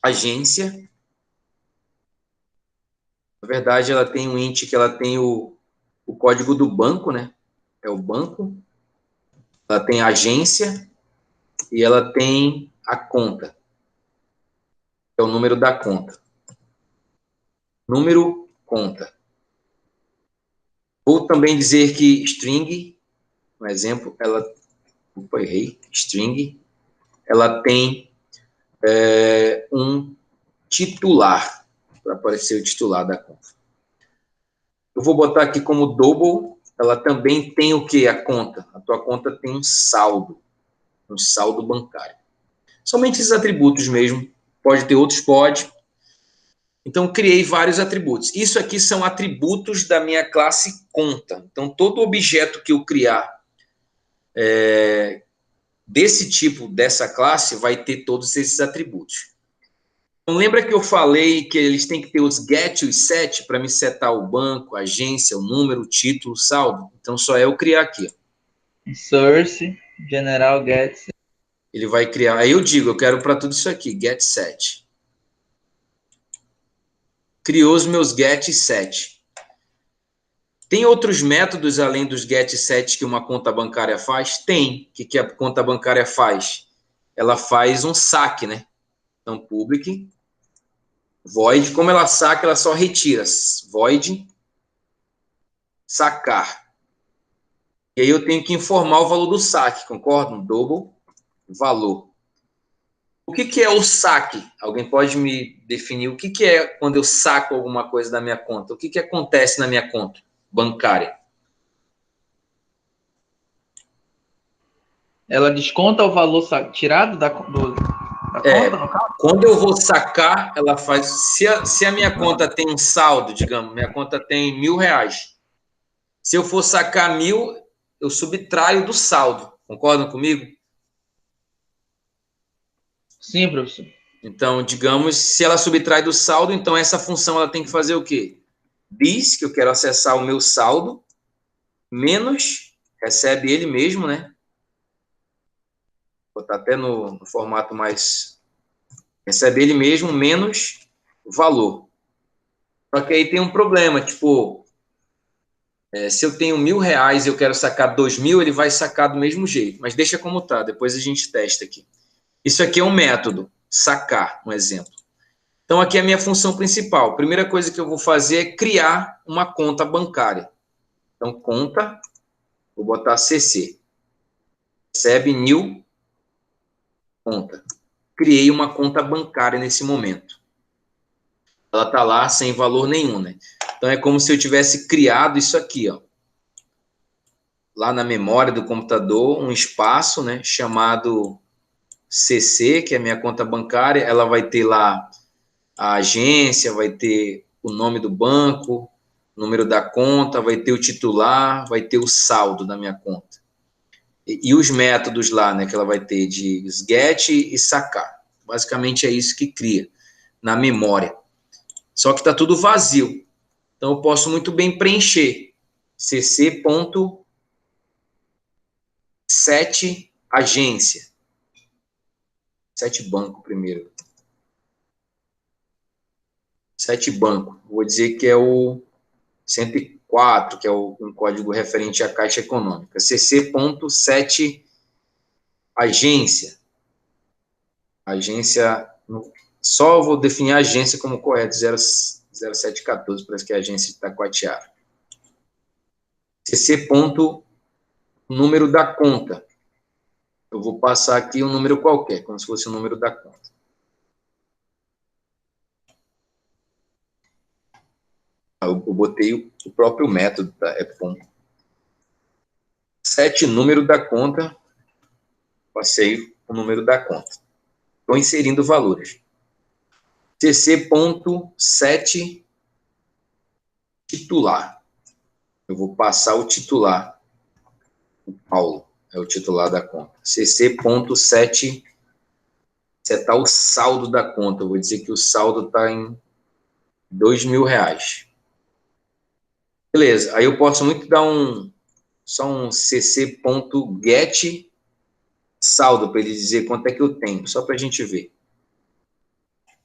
A: agência. Na verdade, ela tem um int que ela tem o código do banco, né? É o banco. Ela tem a agência e ela tem a conta. É o número da conta. Número, conta. Vou também dizer que string, um exemplo, ela... Opa, errei. String, ela tem um titular, para aparecer o titular da conta. Eu vou botar aqui como double, ela também tem o que? A conta. A tua conta tem um saldo bancário. Somente esses atributos mesmo. Pode ter outros, pode. Então, criei vários atributos. Isso aqui são atributos da minha classe conta. Então, todo objeto que eu criar desse tipo, dessa classe, vai ter todos esses atributos. Então, lembra que eu falei que eles têm que ter os get e os set para me setar o banco, a agência, o número, o título, o saldo? Então, só é eu criar aqui.
B: Source, general get.
A: Ele vai criar. Aí eu digo, eu quero para tudo isso aqui, get set. Criou os meus get e set. Tem outros métodos além dos get e set que uma conta bancária faz? Tem. O que a conta bancária faz? Ela faz um saque, né? Então, public, void, como ela saca, ela só retira. Void, sacar. E aí eu tenho que informar o valor do saque, concorda? Double, valor. O que é o saque? Alguém pode me definir o que é quando eu saco alguma coisa da minha conta? O que acontece na minha conta bancária?
B: Ela desconta o valor tirado da conta, no caso?
A: Quando eu vou sacar, ela faz... Se a minha conta tem um saldo, digamos, minha conta tem R$1.000. Se eu for sacar 1.000, eu subtraio do saldo. Concordam comigo?
B: Sim, professor.
A: Então, digamos, se ela subtrai do saldo, então essa função ela tem que fazer o quê? This, que eu quero acessar o meu saldo, menos, recebe ele mesmo, né? Vou botar até no formato mais... Recebe ele mesmo, menos valor. Só que aí tem um problema, tipo, se eu tenho R$1.000 e eu quero sacar 2.000, ele vai sacar do mesmo jeito. Mas deixa como tá, depois a gente testa aqui. Isso aqui é um método, sacar, um exemplo. Então, aqui é a minha função principal. A primeira coisa que eu vou fazer é criar uma conta bancária. Então, conta, vou botar CC. Recebe new conta. Criei uma conta bancária nesse momento. Ela está lá sem valor nenhum, né? Então, é como se eu tivesse criado isso aqui, ó. Lá na memória do computador, um espaço, né, chamado CC, que é a minha conta bancária. Ela vai ter lá a agência, vai ter o nome do banco, o número da conta, vai ter o titular, vai ter o saldo da minha conta. E os métodos lá, né, que ela vai ter de get e sacar. Basicamente é isso que cria na memória. Só que está tudo vazio. Então eu posso muito bem preencher cc.set agência. Set banco primeiro. Set banco. Vou dizer que é o 104, que é um código referente à Caixa Econômica. cc.set agência. Agência, só vou definir a agência como correto, 0714, parece que é a agência de Itacoatiara. cc.set o número da conta. Eu vou passar aqui um número qualquer, como se fosse o número da conta. Eu botei o próprio método da EPFON. 7, número da conta. Passei o número da conta. Estou inserindo valores. CC.7 titular. Eu vou passar o titular. O Paulo é o titular da conta. CC.7 setar o saldo da conta. Eu vou dizer que o saldo está em R$2.000. Beleza. Aí eu posso muito dar só um cc.get saldo para ele dizer quanto é que eu tenho, só para a gente ver.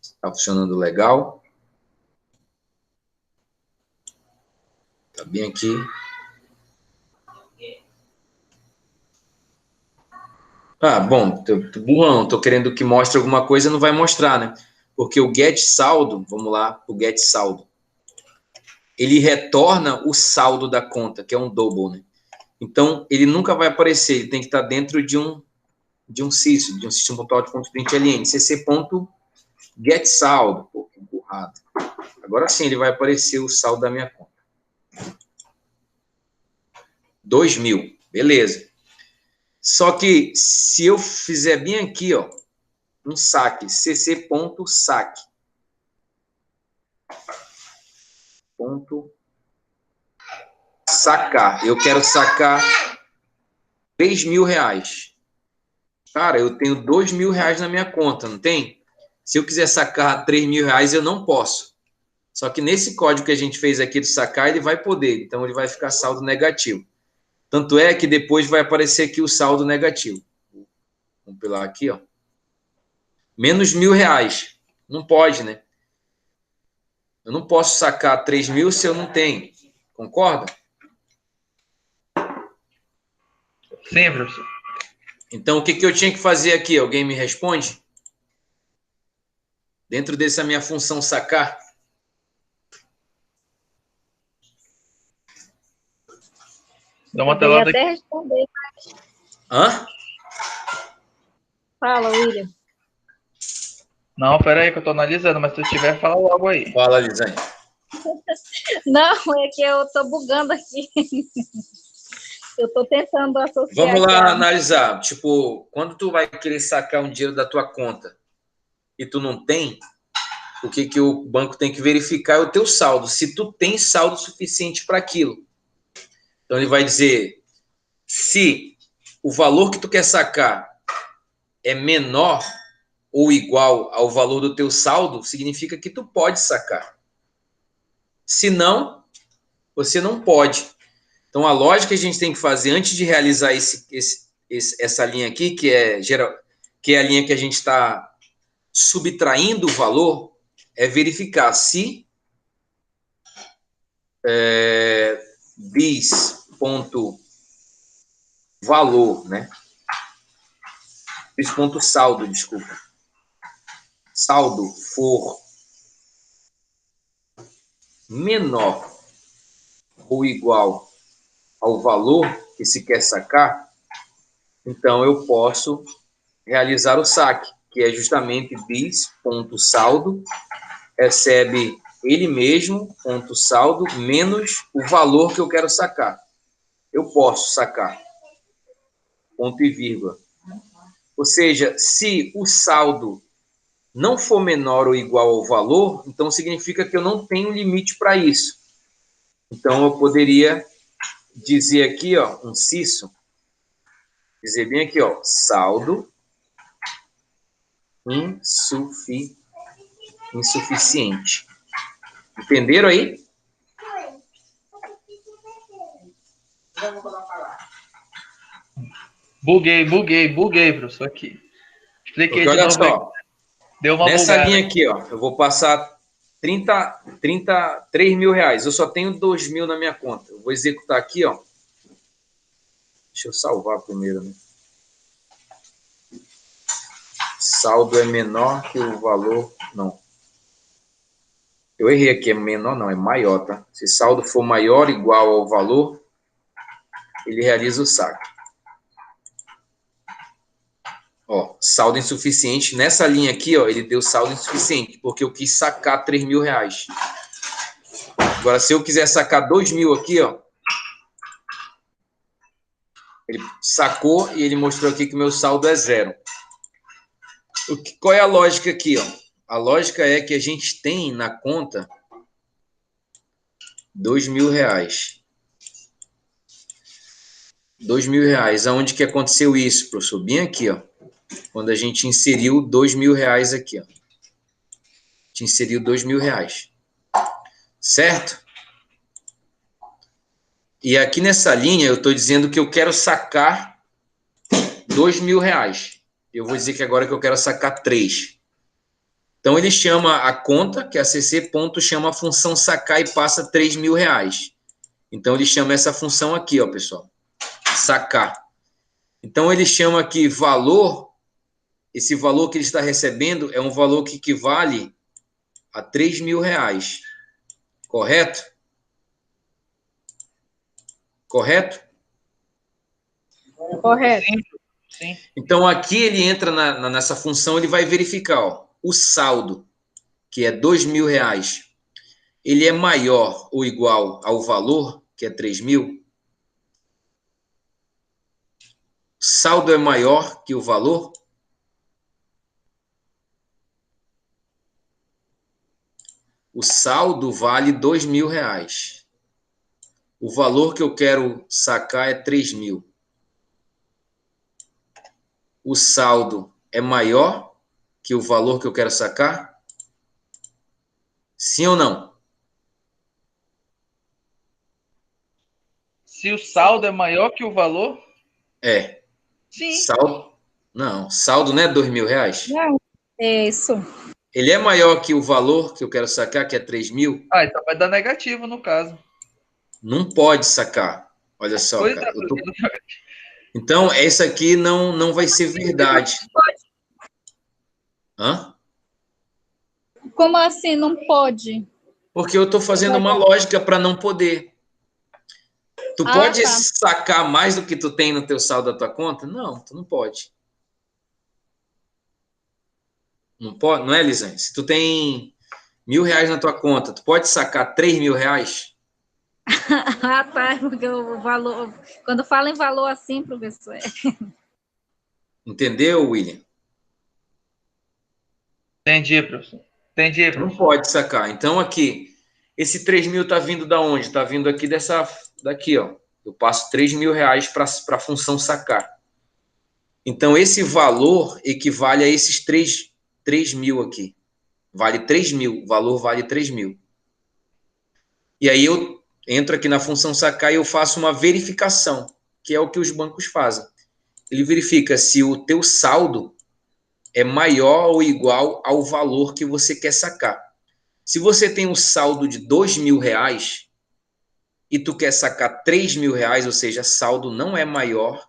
A: Está funcionando legal. Está bem aqui. Ah, bom, tô burrão, tô querendo que mostre alguma coisa, não vai mostrar, né? Porque o get saldo, vamos lá, o get saldo, ele retorna o saldo da conta, que é um double, né? Então, ele nunca vai aparecer, ele tem que estar dentro de um CISO, de um system.out.println, cc.getSaldo, pô, que burrado. Agora sim, ele vai aparecer o saldo da minha conta. 2.000, beleza. Só que, se eu fizer bem aqui, ó, um saque, cc.saque. Sacar. Eu quero sacar R$3.000. Cara, eu tenho R$2.000 na minha conta, não tem? Se eu quiser sacar R$3.000, eu não posso. Só que nesse código que a gente fez aqui do sacar, ele vai poder. Então, ele vai ficar saldo negativo. Tanto é que depois vai aparecer aqui o saldo negativo. Vou compilar aqui, ó. Menos R$1.000. Não pode, né? Eu não posso sacar 3.000 se eu não tenho. Concorda?
B: Sim, professor.
A: Então, o que eu tinha que fazer aqui? Alguém me responde? Dentro dessa minha função sacar?
B: Dá uma
C: Eu ia
B: telada
C: até
B: aqui.
C: responder.
A: Hã?
C: Fala, William.
B: Não, pera aí que eu tô analisando, mas se tu tiver, fala logo aí.
A: Fala, Lisane.
C: Não, é que eu tô bugando aqui. Eu tô tentando associar.
A: Vamos lá
C: aqui
A: analisar. Tipo, quando tu vai querer sacar um dinheiro da tua conta e tu não tem, o que o banco tem que verificar é o teu saldo. Se tu tem saldo suficiente para aquilo. Então, ele vai dizer, se o valor que tu quer sacar é menor ou igual ao valor do teu saldo, significa que tu pode sacar. Se não, você não pode. Então, a lógica que a gente tem que fazer antes de realizar essa linha aqui, que é a linha que a gente está subtraindo o valor, é verificar se bis.valor, né? Bis.saldo, desculpa. Saldo for menor ou igual ao valor que se quer sacar, então eu posso realizar o saque, que é justamente bis.saldo recebe ele mesmo, ponto saldo, menos o valor que eu quero sacar. Eu posso sacar. Ponto e vírgula. Ou seja, se o saldo não for menor ou igual ao valor, então significa que eu não tenho limite para isso. Então, eu poderia dizer aqui, ó, um CISO, dizer bem aqui, ó, saldo insuficiente. Entenderam aí?
B: Buguei, professor, aqui. Expliquei
A: Porque
B: de
A: olha
B: novo aí.
A: só,
B: Deu uma
A: nessa
B: bugada.
A: linha aqui, ó, eu vou passar 33 mil reais. Eu só tenho 2.000 na minha conta. Eu vou executar aqui, ó. Deixa eu salvar primeiro, né? Saldo é menor que o valor. Não. Eu errei aqui, é menor, não, é maior, tá? Se saldo for maior ou igual ao valor, ele realiza o saque. Ó, saldo insuficiente. Nessa linha aqui, ó, ele deu saldo insuficiente, porque eu quis sacar 3 mil reais. Agora, se eu quiser sacar 2 mil aqui, ó, ele sacou e ele mostrou aqui que o meu saldo é zero. Qual é a lógica aqui, ó? A lógica é que a gente tem na conta 2 mil reais. 2 mil reais. Aonde que aconteceu isso, professor? Bem aqui, ó. Quando a gente inseriu 2 mil reais aqui, ó. A gente inseriu 2 mil reais. Certo? E aqui nessa linha eu estou dizendo que eu quero sacar 2 mil reais. Eu vou dizer que agora que eu quero sacar 3. Então ele chama a conta, que é a CC ponto, chama a função sacar e passa 3 mil reais. Então ele chama essa função aqui, ó, pessoal. Sacar. Então ele chama aqui valor. Esse valor que ele está recebendo é um valor que equivale a 3 mil reais. Correto? Correto?
C: Correto.
B: Sim.
A: Então, aqui ele entra nessa função, ele vai verificar, ó, o saldo, que é 2 mil reais, ele é maior ou igual ao valor, que é 3 mil? O saldo é maior que o valor? O saldo vale 2 mil reais. O valor que eu quero sacar é 3 mil. O saldo é maior que o valor que eu quero sacar? Sim ou não?
B: Se o saldo é maior que o valor?
A: É.
B: Sim.
A: Saldo? Não, saldo não é 2 mil reais?
C: Não, é isso.
A: Ele é maior que o valor que eu quero sacar, que é 3 mil?
B: Ah, então vai dar negativo no caso.
A: Não pode sacar. Olha só,
B: Pois
A: cara.
B: é,
A: Então, essa aqui não vai ser verdade. Hã?
C: Como assim não pode?
A: Porque eu estou fazendo uma lógica para não poder. Tu pode
C: Tá.
A: sacar mais do que tu tem no teu saldo da tua conta? Não, tu não pode. Não pode, não é, Lisane? Se tu tem 1.000 reais na tua conta, tu pode sacar 3 mil reais?
C: Tá, porque o valor, quando fala em valor assim, professor,
A: Entendeu, William?
B: Entendi, professor. Entendi,
A: Tu não
B: professor.
A: pode sacar. Então, aqui, esse 3 mil tá vindo da onde? Tá vindo aqui daqui, ó. Eu passo 3 mil reais para a função sacar. Então, esse valor equivale a esses 3 mil aqui. Vale 3 mil. O valor vale 3 mil. E aí eu entro aqui na função sacar e eu faço uma verificação, que é o que os bancos fazem. Ele verifica se o teu saldo é maior ou igual ao valor que você quer sacar. Se você tem um saldo de 2 mil reais e tu quer sacar 3 mil reais, ou seja, saldo não é maior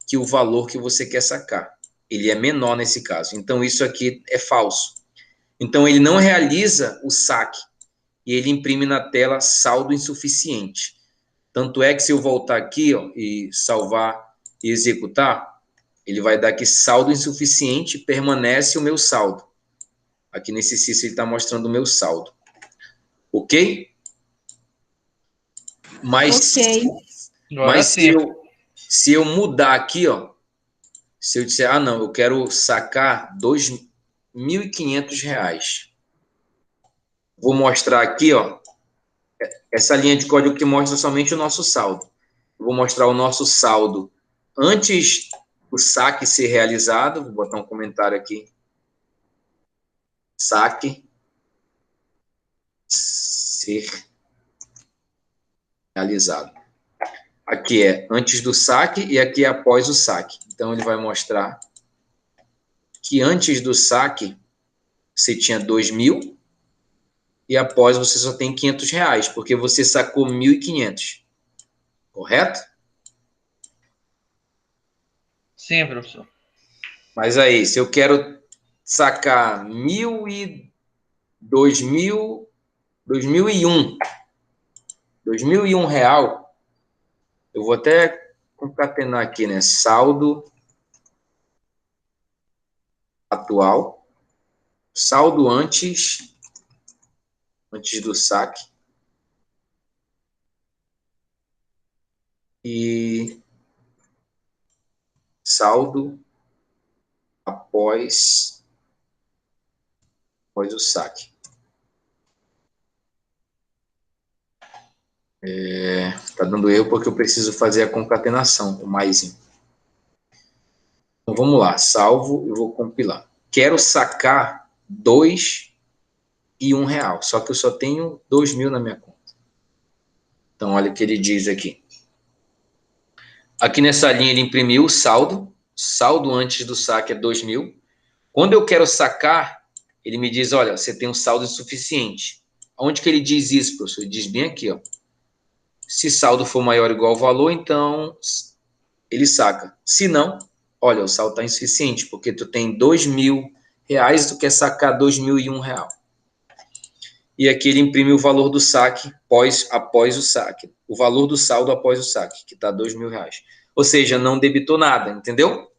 A: que o valor que você quer sacar. Ele é menor nesse caso. Então, isso aqui é falso. Então, ele não realiza o saque e ele imprime na tela saldo insuficiente. Tanto é que se eu voltar aqui, ó, e salvar e executar, ele vai dar aqui saldo insuficiente, permanece o meu saldo. Aqui nesse exercício ele está mostrando o meu saldo. Ok? Mas,
B: Agora sim.
A: se eu mudar aqui, ó, se eu disser, não, eu quero sacar 2.500 reais. Vou mostrar aqui, ó, essa linha de código que mostra somente o nosso saldo. Eu vou mostrar o nosso saldo antes do saque ser realizado. Vou botar um comentário aqui. Saque ser realizado. Aqui é antes do saque e aqui é após o saque. Então, ele vai mostrar que antes do saque você tinha 2 mil e após você só tem 500 reais, porque você sacou 1.500. Correto?
B: Sim, professor.
A: Mas aí, se eu quero sacar 2.001 real, eu vou até concatenar aqui, né? Saldo atual, saldo antes do saque e saldo após o saque. Está dando erro porque eu preciso fazer a concatenação, o mais. Então, vamos lá. Salvo, eu vou compilar. Quero sacar 2 e R$1, só que eu só tenho 2.000 na minha conta. Então, olha o que ele diz aqui. Aqui nessa linha ele imprimiu o saldo. Saldo antes do saque é 2.000. Quando eu quero sacar, ele me diz, olha, você tem um saldo insuficiente. Onde que ele diz isso, professor? Ele diz bem aqui, ó. Se saldo for maior ou igual ao valor, então ele saca. Se não, olha, o saldo está insuficiente, porque tu tem R$2.000 e tu quer sacar R$2.001. E aqui ele imprime o valor do saque após o saque. O valor do saldo após o saque, que está R$2.000. Ou seja, não debitou nada, entendeu?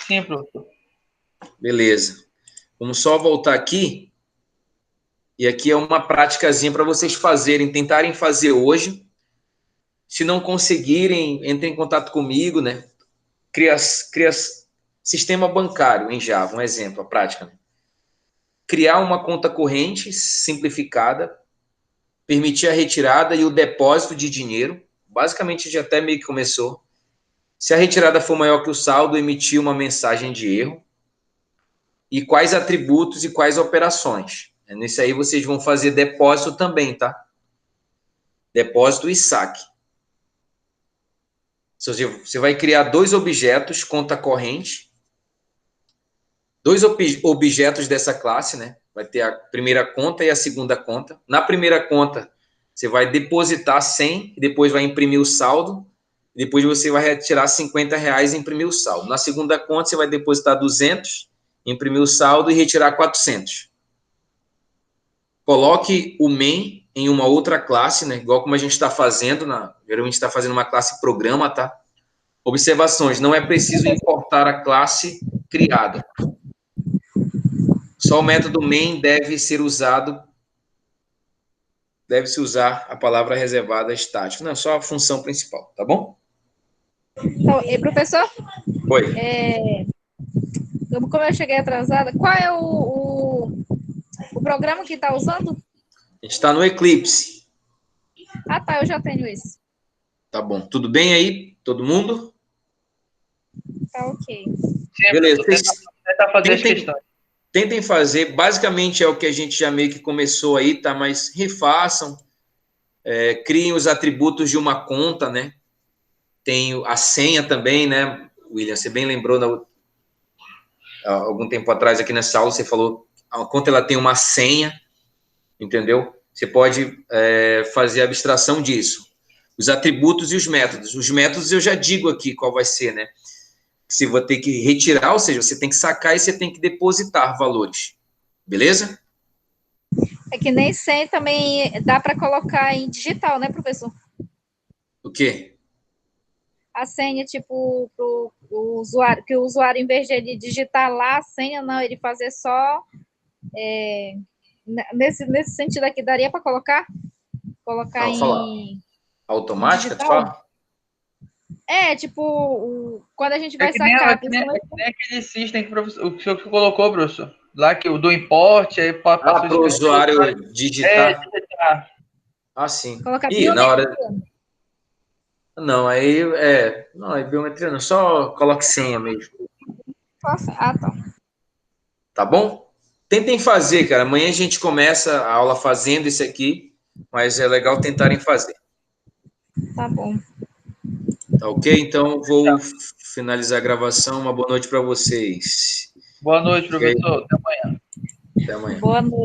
B: Sim, professor.
A: Beleza. Vamos só voltar aqui. E aqui é uma praticazinha para vocês fazerem, tentarem fazer hoje. Se não conseguirem, entrem em contato comigo, né? Cria sistema bancário em Java, um exemplo, a prática. Criar uma conta corrente simplificada, permitir a retirada e o depósito de dinheiro. Basicamente, já até meio que começou. Se a retirada for maior que o saldo, emitir uma mensagem de erro. E quais atributos e quais operações. Nesse aí vocês vão fazer depósito também, tá? Depósito e saque. Você vai criar 2 objetos, conta corrente. 2 objetos dessa classe, né? Vai ter a primeira conta e a segunda conta. Na primeira conta, você vai depositar 100 e depois vai imprimir o saldo. Depois você vai retirar R$50 e imprimir o saldo. Na segunda conta, você vai depositar 200, imprimir o saldo e retirar 400. Coloque o main em uma outra classe, né? Igual como a gente está fazendo, geralmente está fazendo uma classe programa, tá? Observações, não é preciso importar a classe criada. Só o método main deve-se usar a palavra reservada estático. Não, só a função principal, tá bom?
C: Então, e professor?
A: Oi.
C: Como eu cheguei atrasada, qual é o programa que está usando?
A: A gente está no Eclipse.
C: Ah, tá, eu já tenho isso.
A: Tá bom. Tudo bem aí? Todo mundo?
C: Tá ok.
A: Beleza.
B: Tentar fazer as questões.
A: Tentem fazer. Basicamente é o que a gente já meio que começou aí, tá? Mas refaçam. Criem os atributos de uma conta, né? Tem a senha também, né, William? Você bem lembrou, algum tempo atrás, aqui nessa aula, você falou, a conta ela tem uma senha, entendeu? Você pode fazer a abstração disso. Os atributos e os métodos. Os métodos eu já digo aqui qual vai ser, né? Você vai ter que retirar, ou seja, você tem que sacar e você tem que depositar valores. Beleza?
C: É que nem senha também dá para colocar em digital, né, professor?
A: O quê?
C: A senha, tipo, pro usuário, que o usuário, em vez de ele digitar lá a senha, não, ele fazer só nesse sentido aqui, daria para colocar em
A: automática, tu
C: digital?
A: fala?
C: Tipo, quando a gente vai
B: É que nem aquele system que o senhor colocou, professor. Lá que o do import, aí passou
A: Para o usuário digitar.
B: digitar.
A: Ah, sim.
C: Colocar
A: E na hora... Não, aí não, é biometria não, só coloque senha mesmo.
C: Ah, tá.
A: Tá bom? Tentem fazer, cara. Amanhã a gente começa a aula fazendo isso aqui, mas é legal tentarem fazer.
C: Tá bom.
A: Tá ok? Então vou finalizar a gravação. Uma boa noite para vocês.
B: Boa noite, professor. Até amanhã.
A: Até amanhã.
C: Boa noite.